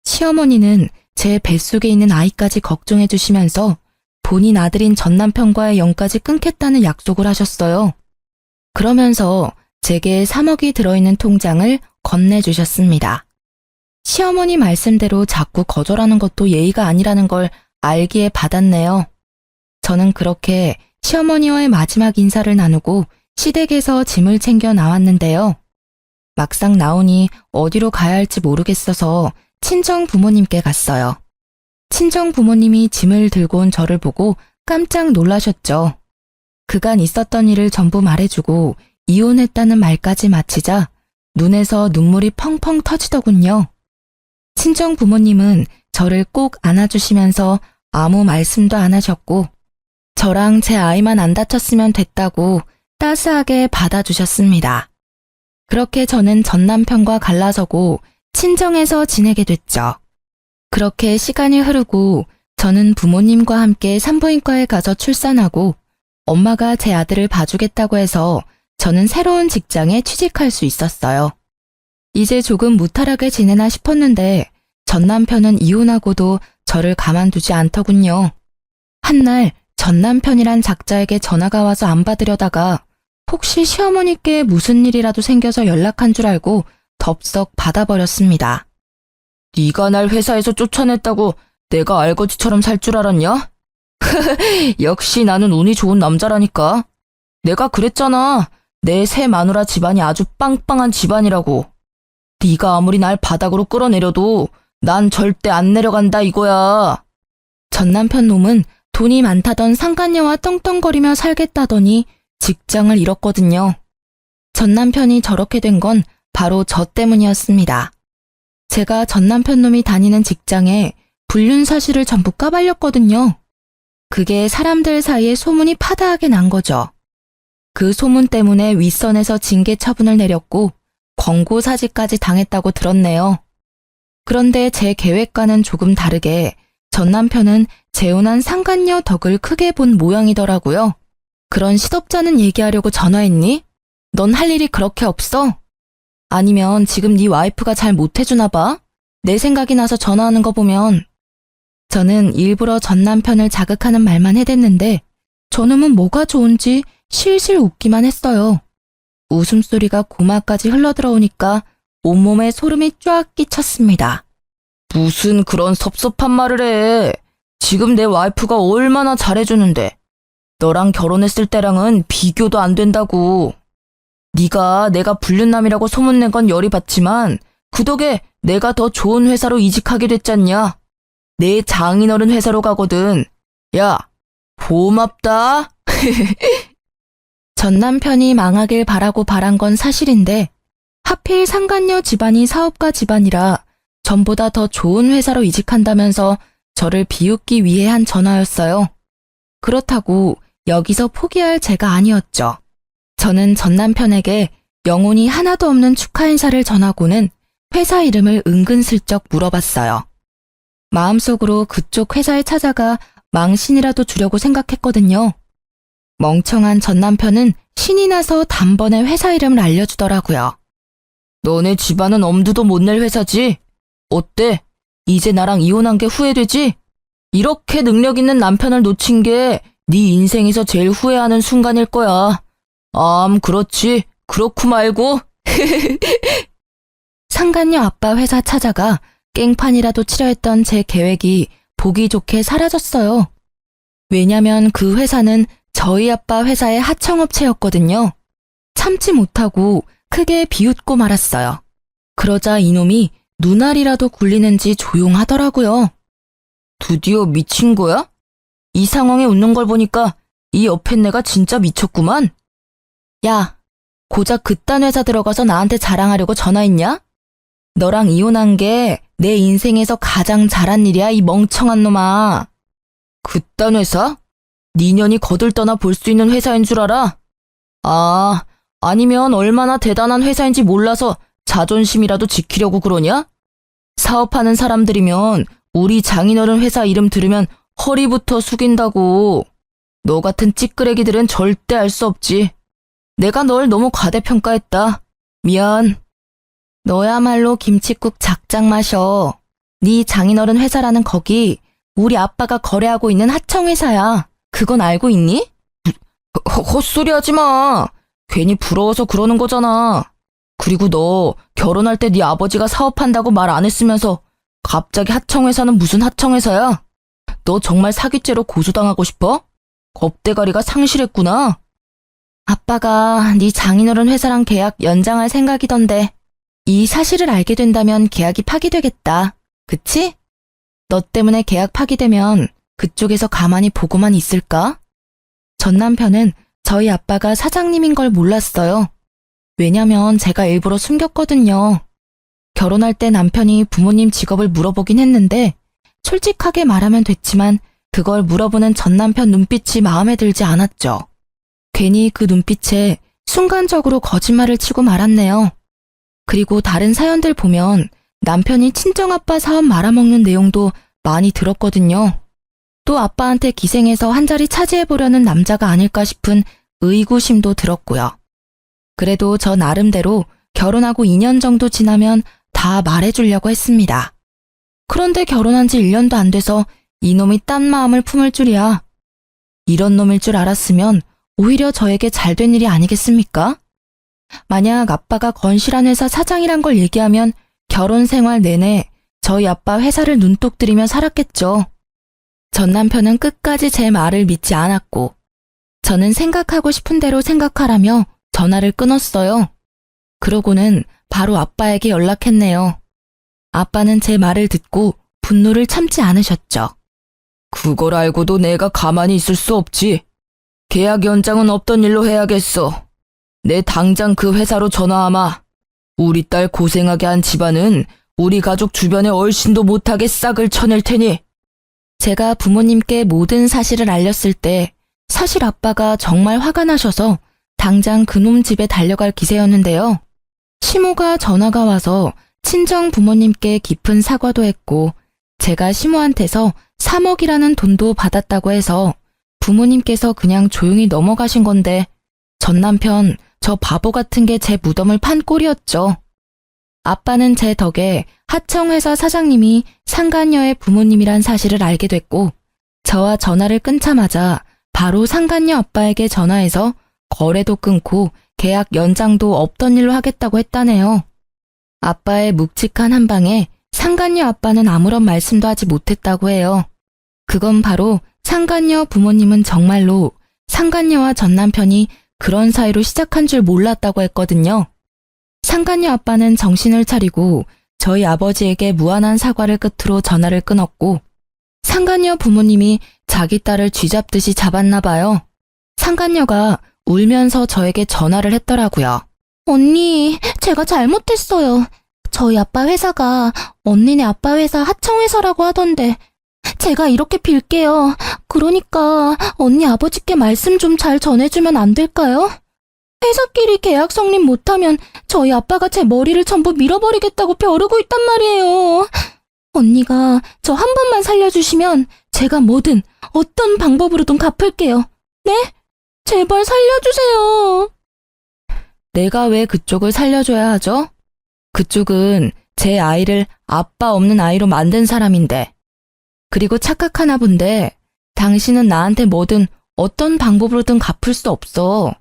시어머니는 제 뱃속에 있는 아이까지 걱정해 주시면서 본인 아들인 전 남편과의 연까지 끊겠다는 약속을 하셨어요. 그러면서 제게 3억이 들어있는 통장을 건네주셨습니다. 시어머니 말씀대로 자꾸 거절하는 것도 예의가 아니라는 걸 알기에 받았네요. 저는 그렇게 시어머니와의 마지막 인사를 나누고 시댁에서 짐을 챙겨 나왔는데요. 막상 나오니 어디로 가야 할지 모르겠어서 친정 부모님께 갔어요. 친정 부모님이 짐을 들고 온 저를 보고 깜짝 놀라셨죠. 그간 있었던 일을 전부 말해주고 이혼했다는 말까지 마치자 눈에서 눈물이 펑펑 터지더군요. 친정 부모님은 저를 꼭 안아주시면서 아무 말씀도 안 하셨고 저랑 제 아이만 안 다쳤으면 됐다고 따스하게 받아주셨습니다. 그렇게 저는 전 남편과 갈라서고 친정에서 지내게 됐죠. 그렇게 시간이 흐르고 저는 부모님과 함께 산부인과에 가서 출산하고 엄마가 제 아들을 봐주겠다고 해서 저는 새로운 직장에 취직할 수 있었어요. 이제 조금 무탈하게 지내나 싶었는데 전 남편은 이혼하고도 저를 가만두지 않더군요. 한날 전 남편이란 작자에게 전화가 와서 안 받으려다가 혹시 시어머니께 무슨 일이라도 생겨서 연락한 줄 알고 덥석 받아버렸습니다. 네가 날 회사에서 쫓아냈다고 내가 알거지처럼 살 줄 알았냐? 역시 나는 운이 좋은 남자라니까. 내가 그랬잖아. 내 새 마누라 집안이 아주 빵빵한 집안이라고. 네가 아무리 날 바닥으로 끌어내려도 난 절대 안 내려간다 이거야. 전 남편 놈은 돈이 많다던 상간녀와 떵떵거리며 살겠다더니 직장을 잃었거든요. 전 남편이 저렇게 된 건 바로 저 때문이었습니다. 제가 전 남편 놈이 다니는 직장에 불륜 사실을 전부 까발렸거든요. 그게 사람들 사이에 소문이 파다하게 난 거죠. 그 소문 때문에 윗선에서 징계 처분을 내렸고 권고 사지까지 당했다고 들었네요. 그런데 제 계획과는 조금 다르게 전 남편은 재혼한 상간녀 덕을 크게 본 모양이더라고요. 그런 시덥잖은 얘기하려고 전화했니? 넌 할 일이 그렇게 없어? 아니면 지금 네 와이프가 잘 못해주나 봐? 내 생각이 나서 전화하는 거 보면. 저는 일부러 전 남편을 자극하는 말만 해댔는데 저놈은 뭐가 좋은지 실실 웃기만 했어요. 웃음소리가 고마까지 흘러들어오니까 온몸에 소름이 쫙 끼쳤습니다. 무슨 그런 섭섭한 말을 해. 지금 내 와이프가 얼마나 잘해주는데. 너랑 결혼했을 때랑은 비교도 안 된다고. 네가 내가 불륜남이라고 소문낸 건 열이 받지만 그 덕에 내가 더 좋은 회사로 이직하게 됐잖냐. 내 장인어른 회사로 가거든. 야, 고맙다. 전 남편이 망하길 바라고 바란 건 사실인데 하필 상간녀 집안이 사업가 집안이라 전보다 더 좋은 회사로 이직한다면서 저를 비웃기 위해 한 전화였어요. 그렇다고 여기서 포기할 제가 아니었죠. 저는 전 남편에게 영혼이 하나도 없는 축하 인사를 전하고는 회사 이름을 은근슬쩍 물어봤어요. 마음속으로 그쪽 회사에 찾아가 망신이라도 주려고 생각했거든요. 멍청한 전 남편은 신이 나서 단번에 회사 이름을 알려주더라고요. 너네 집안은 엄두도 못 낼 회사지? 어때? 이제 나랑 이혼한 게 후회되지? 이렇게 능력 있는 남편을 놓친 게 네 인생에서 제일 후회하는 순간일 거야. 그렇지. 그렇고 말고. 상간녀 아빠 회사 찾아가 깽판이라도 치려 했던 제 계획이 보기 좋게 사라졌어요. 왜냐면 그 회사는 저희 아빠 회사의 하청업체였거든요. 참지 못하고 크게 비웃고 말았어요. 그러자 이놈이 눈알이라도 굴리는지 조용하더라고요. 드디어 미친 거야? 이 상황에 웃는 걸 보니까 이 옆에 내가 진짜 미쳤구만. 야, 고작 그딴 회사 들어가서 나한테 자랑하려고 전화했냐? 너랑 이혼한 게 내 인생에서 가장 잘한 일이야, 이 멍청한 놈아. 그딴 회사? 네 년이 거들떠나 볼 수 있는 회사인 줄 알아? 아니면 얼마나 대단한 회사인지 몰라서 자존심이라도 지키려고 그러냐? 사업하는 사람들이면 우리 장인어른 회사 이름 들으면 허리부터 숙인다고. 너 같은 찌끄레기들은 절대 알 수 없지. 내가 널 너무 과대평가했다. 미안. 너야말로 김칫국 작작 마셔. 네 장인어른 회사라는 거기 우리 아빠가 거래하고 있는 하청회사야. 그건 알고 있니? 헛소리 하지 마. 괜히 부러워서 그러는 거잖아. 그리고 너 결혼할 때 네 아버지가 사업한다고 말 안 했으면서 갑자기 하청회사는 무슨 하청회사야? 너 정말 사기죄로 고소당하고 싶어? 겁대가리가 상실했구나. 아빠가 네 장인어른 회사랑 계약 연장할 생각이던데 이 사실을 알게 된다면 계약이 파기되겠다. 그치? 너 때문에 계약 파기되면 그쪽에서 가만히 보고만 있을까? 전 남편은 저희 아빠가 사장님인 걸 몰랐어요. 왜냐면 제가 일부러 숨겼거든요. 결혼할 때 남편이 부모님 직업을 물어보긴 했는데 솔직하게 말하면 됐지만 그걸 물어보는 전 남편 눈빛이 마음에 들지 않았죠. 괜히 그 눈빛에 순간적으로 거짓말을 치고 말았네요. 그리고 다른 사연들 보면 남편이 친정아빠 사업 말아먹는 내용도 많이 들었거든요. 또 아빠한테 기생해서 한 자리 차지해보려는 남자가 아닐까 싶은 의구심도 들었고요. 그래도 저 나름대로 결혼하고 2년 정도 지나면 다 말해주려고 했습니다. 그런데 결혼한 지 1년도 안 돼서 이놈이 딴 마음을 품을 줄이야. 이런 놈일 줄 알았으면 오히려 저에게 잘된 일이 아니겠습니까? 만약 아빠가 건실한 회사 사장이란 걸 얘기하면 결혼 생활 내내 저희 아빠 회사를 눈독 들이며 살았겠죠. 전 남편은 끝까지 제 말을 믿지 않았고 저는 생각하고 싶은 대로 생각하라며 전화를 끊었어요. 그러고는 바로 아빠에게 연락했네요. 아빠는 제 말을 듣고 분노를 참지 않으셨죠. 그걸 알고도 내가 가만히 있을 수 없지. 계약 연장은 없던 일로 해야겠어. 내 당장 그 회사로 전화하마. 우리 딸 고생하게 한 집안은 우리 가족 주변에 얼씬도 못하게 싹을 쳐낼 테니. 제가 부모님께 모든 사실을 알렸을 때 사실 아빠가 정말 화가 나셔서 당장 그놈 집에 달려갈 기세였는데요. 시모가 전화가 와서 친정 부모님께 깊은 사과도 했고 제가 시모한테서 3억이라는 돈도 받았다고 해서 부모님께서 그냥 조용히 넘어가신 건데 전 남편 저 바보 같은 게 제 무덤을 판 꼴이었죠. 아빠는 제 덕에 하청회사 사장님이 상간녀의 부모님이란 사실을 알게 됐고 저와 전화를 끊자마자 바로 상간녀 아빠에게 전화해서 거래도 끊고 계약 연장도 없던 일로 하겠다고 했다네요. 아빠의 묵직한 한방에 상간녀 아빠는 아무런 말씀도 하지 못했다고 해요. 그건 바로 상간녀 부모님은 정말로 상간녀와 전 남편이 그런 사이로 시작한 줄 몰랐다고 했거든요. 상간녀 아빠는 정신을 차리고 저희 아버지에게 무한한 사과를 끝으로 전화를 끊었고 상간녀 부모님이 자기 딸을 쥐잡듯이 잡았나 봐요. 상간녀가 울면서 저에게 전화를 했더라고요. 언니, 제가 잘못했어요. 저희 아빠 회사가 언니네 아빠 회사 하청회사라고 하던데 제가 이렇게 빌게요. 그러니까 언니 아버지께 말씀 좀 잘 전해주면 안 될까요? 회사끼리 계약 성립 못하면 저희 아빠가 제 머리를 전부 밀어버리겠다고 벼르고 있단 말이에요. 언니가 저 한 번만 살려주시면 제가 뭐든 어떤 방법으로든 갚을게요. 네? 제발 살려주세요. 내가 왜 그쪽을 살려줘야 하죠? 그쪽은 제 아이를 아빠 없는 아이로 만든 사람인데. 그리고 착각하나 본데 당신은 나한테 뭐든 어떤 방법으로든 갚을 수 없어.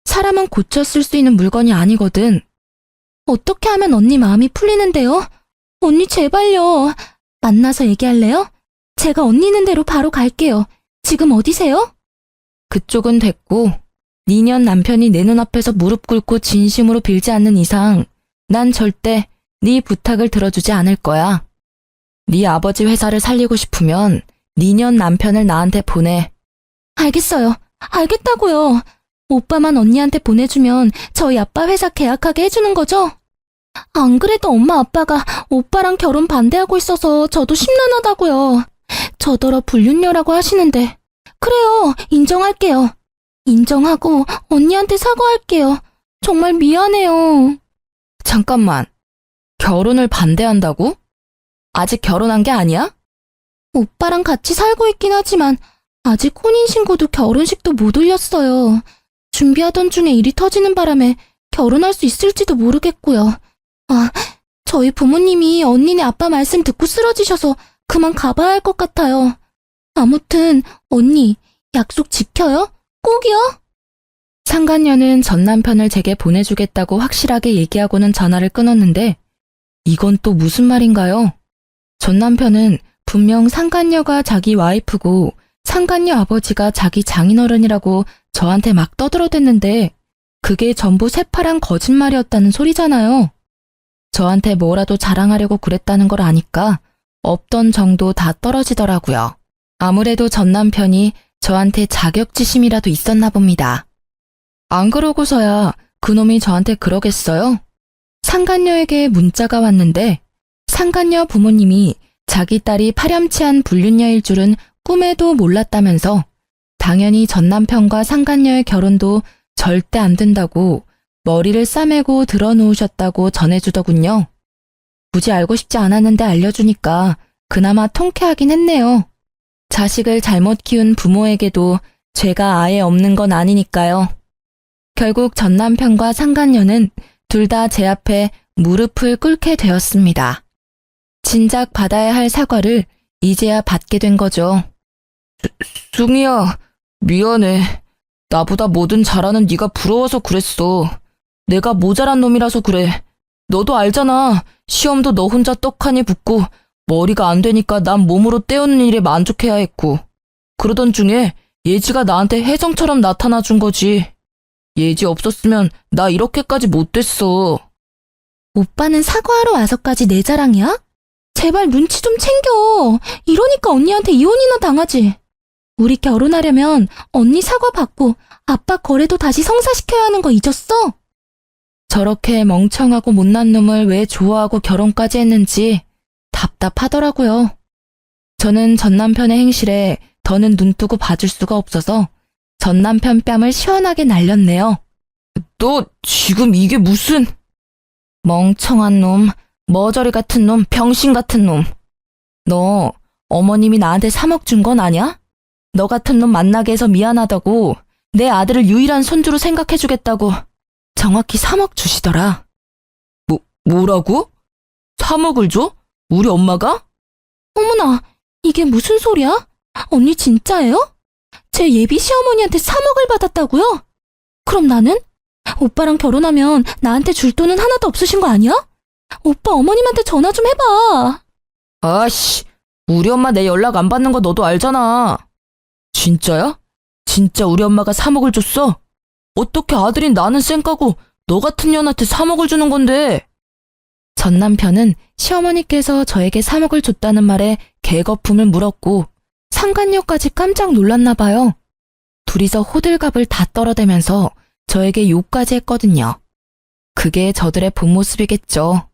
사람은 고쳐 쓸 수 있는 물건이 아니거든. 어떻게 하면 언니 마음이 풀리는데요? 언니 제발요. 만나서 얘기할래요? 제가 언니 있는 대로 바로 갈게요. 지금 어디세요? 그쪽은 됐고 니년 남편이 내 눈앞에서 무릎 꿇고 진심으로 빌지 않는 이상 난 절대 네 부탁을 들어주지 않을 거야. 네 아버지 회사를 살리고 싶으면 니년 남편을 나한테 보내. 알겠어요. 알겠다고요. 오빠만 언니한테 보내주면 저희 아빠 회사 계약하게 해주는 거죠? 안 그래도 엄마 아빠가 오빠랑 결혼 반대하고 있어서 저도 심란하다고요. 저더러 불륜녀라고 하시는데. 그래요. 인정할게요. 인정하고 언니한테 사과할게요. 정말 미안해요. 잠깐만. 결혼을 반대한다고? 아직 결혼한 게 아니야? 오빠랑 같이 살고 있긴 하지만 아직 혼인신고도 결혼식도 못 올렸어요. 준비하던 중에 일이 터지는 바람에 결혼할 수 있을지도 모르겠고요. 아, 저희 부모님이 언니네 아빠 말씀 듣고 쓰러지셔서 그만 가봐야 할 것 같아요. 아무튼 언니 약속 지켜요? 꼭이요? 상간녀는 전 남편을 제게 보내주겠다고 확실하게 얘기하고는 전화를 끊었는데 이건 또 무슨 말인가요? 전 남편은 분명 상간녀가 자기 와이프고 상간녀 아버지가 자기 장인어른이라고 저한테 막 떠들어댔는데 그게 전부 새파란 거짓말이었다는 소리잖아요. 저한테 뭐라도 자랑하려고 그랬다는 걸 아니까 없던 정도 다 떨어지더라고요. 아무래도 전 남편이 저한테 자격지심이라도 있었나 봅니다. 안 그러고서야 그놈이 저한테 그러겠어요? 상간녀에게 문자가 왔는데 상간녀 부모님이 자기 딸이 파렴치한 불륜녀일 줄은 꿈에도 몰랐다면서 당연히 전 남편과 상간녀의 결혼도 절대 안 된다고 머리를 싸매고 드러누우셨다고 전해주더군요. 굳이 알고 싶지 않았는데 알려주니까 그나마 통쾌하긴 했네요. 자식을 잘못 키운 부모에게도 죄가 아예 없는 건 아니니까요. 결국 전 남편과 상간녀는 둘 다 제 앞에 무릎을 꿇게 되었습니다. 진작 받아야 할 사과를 이제야 받게 된 거죠. 숭이야, 미안해. 나보다 뭐든 잘하는 네가 부러워서 그랬어. 내가 모자란 놈이라서 그래. 너도 알잖아. 시험도 너 혼자 떡하니 붙고 머리가 안 되니까 난 몸으로 때우는 일에 만족해야 했고. 그러던 중에 예지가 나한테 혜성처럼 나타나 준 거지. 예지 없었으면 나 이렇게까지 못 됐어. 오빠는 사과하러 와서까지 내 자랑이야? 제발 눈치 좀 챙겨. 이러니까 언니한테 이혼이나 당하지. 우리 결혼하려면 언니 사과 받고 아빠 거래도 다시 성사시켜야 하는 거 잊었어? 저렇게 멍청하고 못난 놈을 왜 좋아하고 결혼까지 했는지 답답하더라고요. 저는 전 남편의 행실에 더는 눈뜨고 봐줄 수가 없어서 전 남편 뺨을 시원하게 날렸네요. 너 지금 이게 무슨... 멍청한 놈, 머저리 같은 놈, 병신 같은 놈. 너 어머님이 나한테 3억 준 건 아냐? 너 같은 놈 만나게 해서 미안하다고 내 아들을 유일한 손주로 생각해주겠다고 정확히 3억 주시더라. 뭐라고? 3억을 줘? 우리 엄마가? 어머나, 이게 무슨 소리야? 언니 진짜예요? 제 예비 시어머니한테 3억을 받았다고요? 그럼 나는? 오빠랑 결혼하면 나한테 줄 돈은 하나도 없으신 거 아니야? 오빠 어머님한테 전화 좀 해봐. 아씨, 우리 엄마 내 연락 안 받는 거 너도 알잖아. 진짜야? 진짜 우리 엄마가 3억을 줬어? 어떻게 아들인 나는 쌩까고 너 같은 년한테 3억을 주는 건데? 전 남편은 시어머니께서 저에게 3억을 줬다는 말에 개거품을 물었고 상간녀까지 깜짝 놀랐나 봐요. 둘이서 호들갑을 다 떨어대면서 저에게 욕까지 했거든요. 그게 저들의 본 모습이겠죠.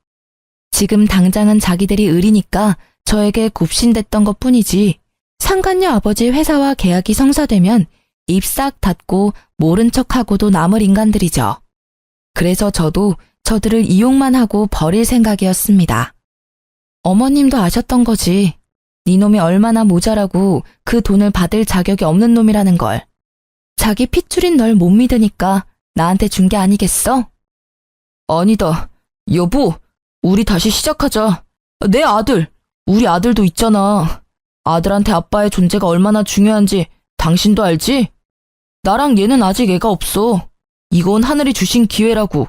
지금 당장은 자기들이 을이니까 저에게 굽신댔던 것뿐이지 상간녀 아버지 회사와 계약이 성사되면 입 싹 닫고 모른 척하고도 남을 인간들이죠. 그래서 저도 저들을 이용만 하고 버릴 생각이었습니다. 어머님도 아셨던 거지. 네 놈이 얼마나 모자라고 그 돈을 받을 자격이 없는 놈이라는 걸. 자기 핏줄인 널 못 믿으니까 나한테 준 게 아니겠어? 아니다. 여보, 우리 다시 시작하자. 내 아들, 우리 아들도 있잖아. 아들한테 아빠의 존재가 얼마나 중요한지 당신도 알지? 나랑 얘는 아직 애가 없어. 이건 하늘이 주신 기회라고.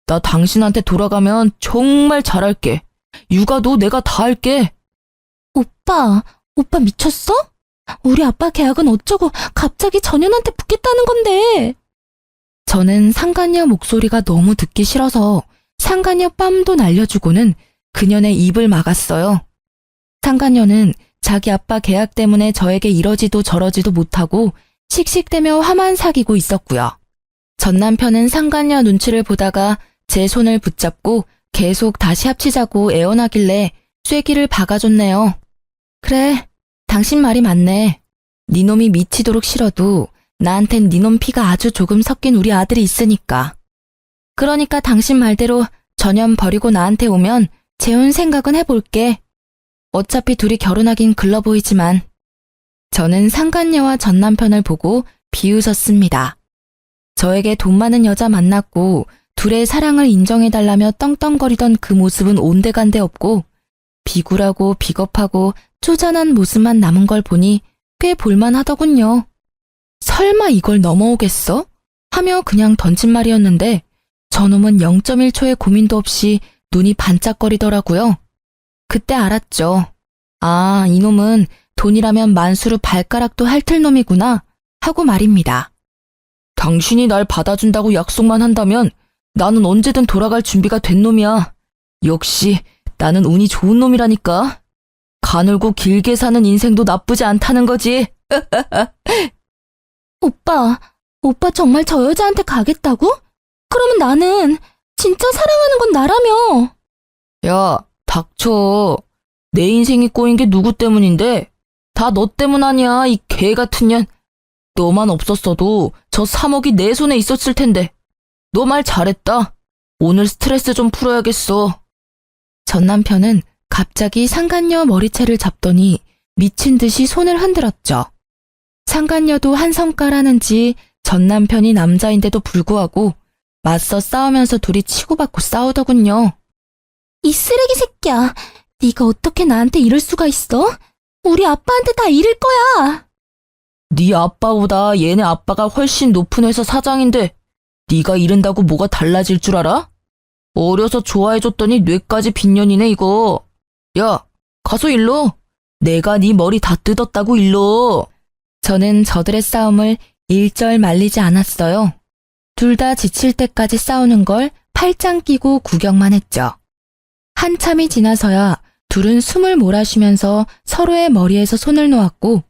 나 당신한테 돌아가면 정말 잘할게. 육아도 내가 다 할게. 오빠 미쳤어? 우리 아빠 계약은 어쩌고 갑자기 전현한테 붙겠다는 건데. 저는 상간녀 목소리가 너무 듣기 싫어서 상간녀 뺨도 날려주고는 그년의 입을 막았어요. 상간녀는 자기 아빠 계약 때문에 저에게 이러지도 저러지도 못하고 씩씩대며 화만 사귀고 있었고요. 전 남편은 상간녀 눈치를 보다가 제 손을 붙잡고 계속 다시 합치자고 애원하길래 쐐기를 박아줬네요. 그래, 당신 말이 맞네. 네 놈이 미치도록 싫어도 나한텐 네 놈 피가 아주 조금 섞인 우리 아들이 있으니까. 그러니까 당신 말대로 전현 버리고 나한테 오면 재혼 생각은 해볼게. 어차피 둘이 결혼하긴 글러 보이지만. 저는 상간녀와 전 남편을 보고 비웃었습니다. 저에게 돈 많은 여자 만났고 둘의 사랑을 인정해달라며 떵떵거리던 그 모습은 온데간데 없고 비굴하고 비겁하고 쪼잔한 모습만 남은 걸 보니 꽤 볼만하더군요. 설마 이걸 넘어오겠어? 하며 그냥 던진 말이었는데 저놈은 0.1초의 고민도 없이 눈이 반짝거리더라고요. 그때 알았죠. 아, 이놈은 돈이라면 만수르 발가락도 핥을 놈이구나 하고 말입니다. 당신이 날 받아준다고 약속만 한다면 나는 언제든 돌아갈 준비가 된 놈이야. 역시 나는 운이 좋은 놈이라니까. 가늘고 길게 사는 인생도 나쁘지 않다는 거지. 오빠 정말 저 여자한테 가겠다고? 그러면 나는 진짜 사랑하는 건 나라며. 야, 닥쳐. 내 인생이 꼬인 게 누구 때문인데? 다 너 때문 아니야, 이 개 같은 년. 너만 없었어도 저 3억이 내 손에 있었을 텐데. 너 말 잘했다. 오늘 스트레스 좀 풀어야겠어. 전 남편은 갑자기 상간녀 머리채를 잡더니 미친 듯이 손을 흔들었죠. 상간녀도 한 성깔하는지 전 남편이 남자인데도 불구하고 맞서 싸우면서 둘이 치고받고 싸우더군요. 이 쓰레기 새끼야. 네가 어떻게 나한테 이럴 수가 있어? 우리 아빠한테 다 이를 거야. 네 아빠보다 얘네 아빠가 훨씬 높은 회사 사장인데 네가 이른다고 뭐가 달라질 줄 알아? 어려서 좋아해줬더니 뇌까지 빈년이네 이거. 야, 가서 일러. 내가 네 머리 다 뜯었다고 일러. 저는 저들의 싸움을 일절 말리지 않았어요. 둘 다 지칠 때까지 싸우는 걸 팔짱 끼고 구경만 했죠. 한참이 지나서야 둘은 숨을 몰아쉬면서 서로의 머리에서 손을 놓았고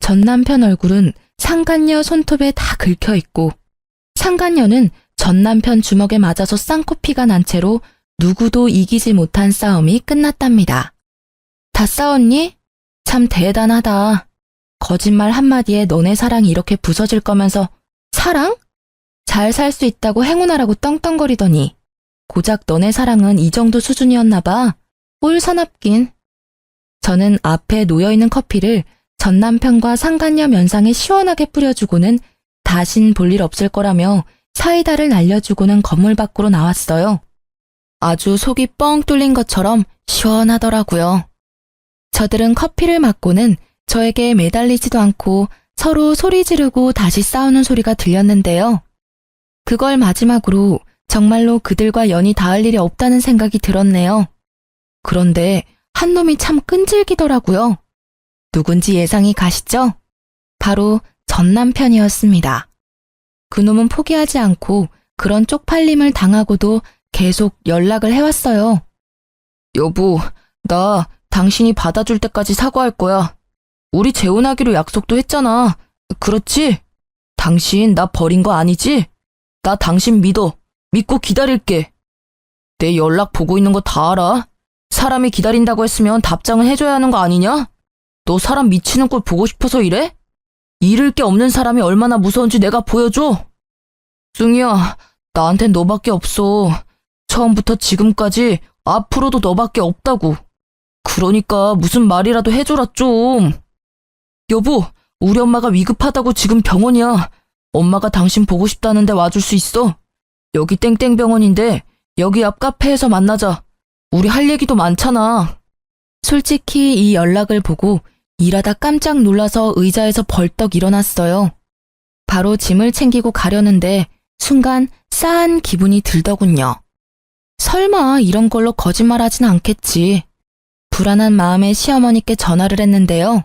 전 남편 얼굴은 상간녀 손톱에 다 긁혀있고 상간녀는 전 남편 주먹에 맞아서 쌍코피가 난 채로 누구도 이기지 못한 싸움이 끝났답니다. 다 싸웠니? 참 대단하다. 거짓말 한마디에 너네 사랑이 이렇게 부서질 거면서 사랑? 잘 살 수 있다고 행운하라고 떵떵거리더니 고작 너네 사랑은 이 정도 수준이었나 봐. 올 사납긴. 저는 앞에 놓여있는 커피를 전 남편과 상간녀 면상에 시원하게 뿌려주고는 다신 볼 일 없을 거라며 사이다를 날려주고는 건물 밖으로 나왔어요. 아주 속이 뻥 뚫린 것처럼 시원하더라고요. 저들은 커피를 마고는 저에게 매달리지도 않고 서로 소리 지르고 다시 싸우는 소리가 들렸는데요. 그걸 마지막으로 정말로 그들과 연이 닿을 일이 없다는 생각이 들었네요. 그런데 한 놈이 참 끈질기더라고요. 누군지 예상이 가시죠? 바로 전 남편이었습니다. 그놈은 포기하지 않고 그런 쪽팔림을 당하고도 계속 연락을 해왔어요. 여보, 나 당신이 받아줄 때까지 사과할 거야. 우리 재혼하기로 약속도 했잖아. 그렇지? 당신 나 버린 거 아니지? 나 당신 믿고 기다릴게. 내 연락 보고 있는 거 다 알아. 사람이 기다린다고 했으면 답장은 해줘야 하는 거 아니냐? 너 사람 미치는 꼴 보고 싶어서 이래? 잃을 게 없는 사람이 얼마나 무서운지 내가 보여줘. 승희야, 나한텐 너밖에 없어. 처음부터 지금까지 앞으로도 너밖에 없다고. 그러니까 무슨 말이라도 해줘라 좀. 여보, 우리 엄마가 위급하다고 지금 병원이야. 엄마가 당신 보고 싶다는데 와줄 수 있어? 여기 땡땡병원인데 여기 앞 카페에서 만나자. 우리 할 얘기도 많잖아. 솔직히 이 연락을 보고 일하다 깜짝 놀라서 의자에서 벌떡 일어났어요. 바로 짐을 챙기고 가려는데 순간 싸한 기분이 들더군요. 설마 이런 걸로 거짓말하진 않겠지. 불안한 마음에 시어머니께 전화를 했는데요.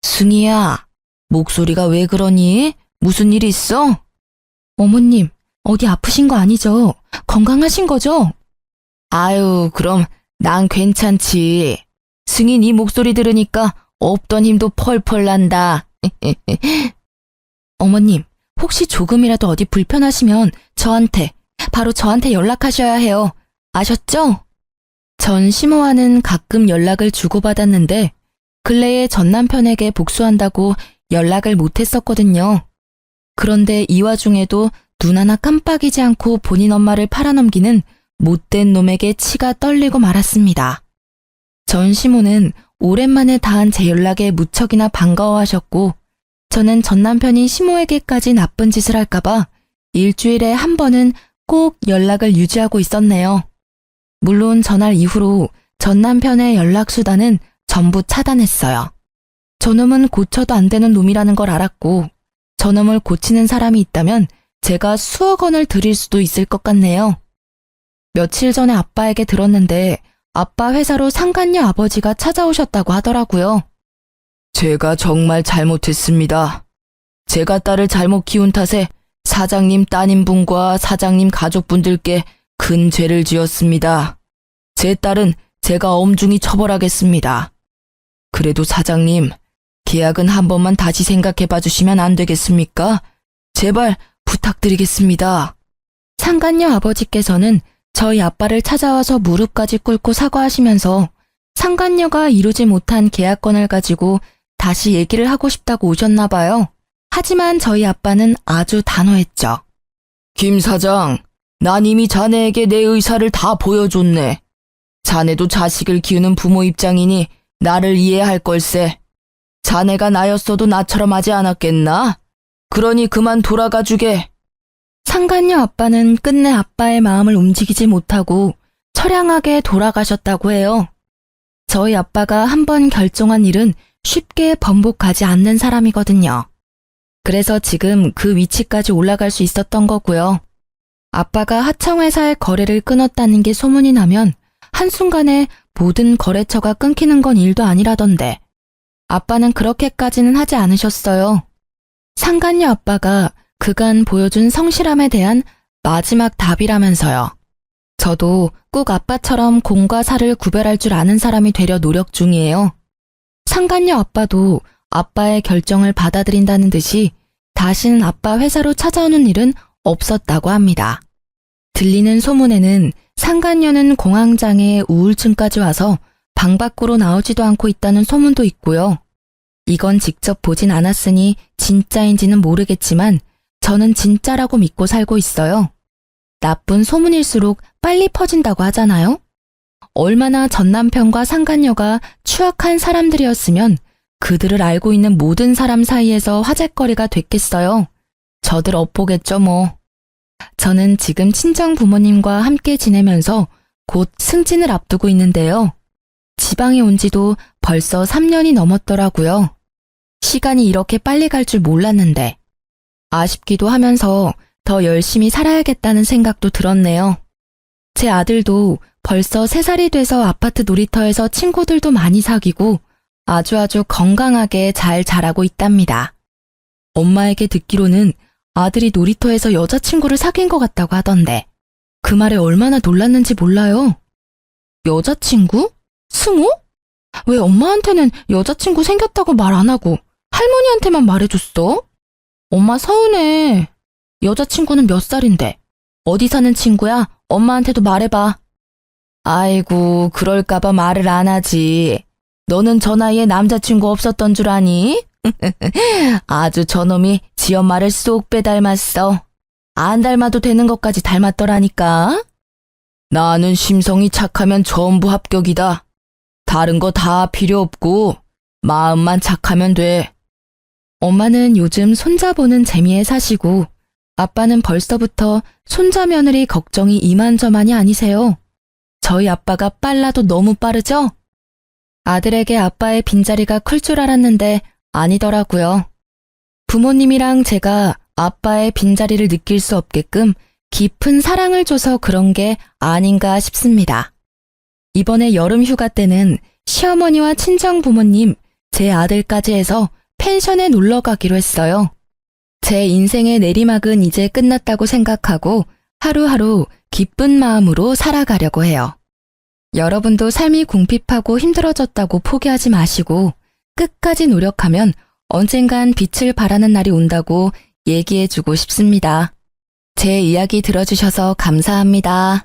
승희야, 목소리가 왜 그러니? 무슨 일 있어? 어머님, 어디 아프신 거 아니죠? 건강하신 거죠? 아유, 그럼 난 괜찮지. 승희 네 목소리 들으니까 없던 힘도 펄펄 난다. 어머님, 혹시 조금이라도 어디 불편하시면 바로 저한테 연락하셔야 해요. 아셨죠? 전 시모와는 가끔 연락을 주고받았는데 근래에 전 남편에게 복수한다고 연락을 못했었거든요. 그런데 이 와중에도 눈 하나 깜빡이지 않고 본인 엄마를 팔아넘기는 못된 놈에게 치가 떨리고 말았습니다. 전 시모는 오랜만에 닿은 제 연락에 무척이나 반가워하셨고 저는 전 남편이 시모에게까지 나쁜 짓을 할까봐 일주일에 한 번은 꼭 연락을 유지하고 있었네요. 물론 전날 이후로 전 남편의 연락수단은 전부 차단했어요. 저놈은 고쳐도 안 되는 놈이라는 걸 알았고 저놈을 고치는 사람이 있다면 제가 수억 원을 드릴 수도 있을 것 같네요. 며칠 전에 아빠에게 들었는데 아빠 회사로 상간녀 아버지가 찾아오셨다고 하더라고요. 제가 정말 잘못했습니다. 제가 딸을 잘못 키운 탓에 사장님 따님분과 사장님 가족분들께 큰 죄를 지었습니다. 제 딸은 제가 엄중히 처벌하겠습니다. 그래도 사장님, 계약은 한 번만 다시 생각해 봐주시면 안 되겠습니까? 제발 부탁드리겠습니다. 상간녀 아버지께서는 저희 아빠를 찾아와서 무릎까지 꿇고 사과하시면서 상간녀가 이루지 못한 계약건을 가지고 다시 얘기를 하고 싶다고 오셨나 봐요. 하지만 저희 아빠는 아주 단호했죠. 김 사장, 난 이미 자네에게 내 의사를 다 보여줬네. 자네도 자식을 키우는 부모 입장이니 나를 이해할 걸세. 자네가 나였어도 나처럼 하지 않았겠나? 그러니 그만 돌아가 주게. 상간녀 아빠는 끝내 아빠의 마음을 움직이지 못하고 처량하게 돌아가셨다고 해요. 저희 아빠가 한번 결정한 일은 쉽게 번복하지 않는 사람이거든요. 그래서 지금 그 위치까지 올라갈 수 있었던 거고요. 아빠가 하청회사의 거래를 끊었다는 게 소문이 나면 한순간에 모든 거래처가 끊기는 건 일도 아니라던데 아빠는 그렇게까지는 하지 않으셨어요. 상간녀 아빠가 그간 보여준 성실함에 대한 마지막 답이라면서요. 저도 꼭 아빠처럼 공과 사를 구별할 줄 아는 사람이 되려 노력 중이에요. 상간녀 아빠도 아빠의 결정을 받아들인다는 듯이 다신 아빠 회사로 찾아오는 일은 없었다고 합니다. 들리는 소문에는 상간녀는 공황장애 우울증까지 와서 방 밖으로 나오지도 않고 있다는 소문도 있고요. 이건 직접 보진 않았으니 진짜인지는 모르겠지만 저는 진짜라고 믿고 살고 있어요. 나쁜 소문일수록 빨리 퍼진다고 하잖아요. 얼마나 전 남편과 상간녀가 추악한 사람들이었으면 그들을 알고 있는 모든 사람 사이에서 화제거리가 됐겠어요. 저들 엇보겠죠 뭐. 저는 지금 친정 부모님과 함께 지내면서 곧 승진을 앞두고 있는데요. 지방에 온 지도 벌써 3년이 넘었더라고요. 시간이 이렇게 빨리 갈 줄 몰랐는데 아쉽기도 하면서 더 열심히 살아야겠다는 생각도 들었네요. 제 아들도 벌써 3살이 돼서 아파트 놀이터에서 친구들도 많이 사귀고 아주 건강하게 잘 자라고 있답니다. 엄마에게 듣기로는 아들이 놀이터에서 여자친구를 사귄 것 같다고 하던데 그 말에 얼마나 놀랐는지 몰라요. 여자친구? 승우? 왜 엄마한테는 여자친구 생겼다고 말 안 하고 할머니한테만 말해줬어? 엄마 서운해. 여자친구는 몇 살인데? 어디 사는 친구야? 엄마한테도 말해봐. 아이고, 그럴까봐 말을 안 하지. 너는 저 나이에 남자친구 없었던 줄 아니? 아주 저놈이 지 엄마를 쏙 빼닮았어. 안 닮아도 되는 것까지 닮았더라니까. 나는 심성이 착하면 전부 합격이다. 다른 거 다 필요 없고 마음만 착하면 돼. 엄마는 요즘 손자 보는 재미에 사시고 아빠는 벌써부터 손자 며느리 걱정이 이만저만이 아니세요. 저희 아빠가 빨라도 너무 빠르죠? 아들에게 아빠의 빈자리가 클 줄 알았는데 아니더라고요. 부모님이랑 제가 아빠의 빈자리를 느낄 수 없게끔 깊은 사랑을 줘서 그런 게 아닌가 싶습니다. 이번에 여름 휴가 때는 시어머니와 친정 부모님, 제 아들까지 해서 펜션에 놀러 가기로 했어요. 제 인생의 내리막은 이제 끝났다고 생각하고 하루하루 기쁜 마음으로 살아가려고 해요. 여러분도 삶이 궁핍하고 힘들어졌다고 포기하지 마시고 끝까지 노력하면 언젠간 빛을 발하는 날이 온다고 얘기해주고 싶습니다. 제 이야기 들어주셔서 감사합니다.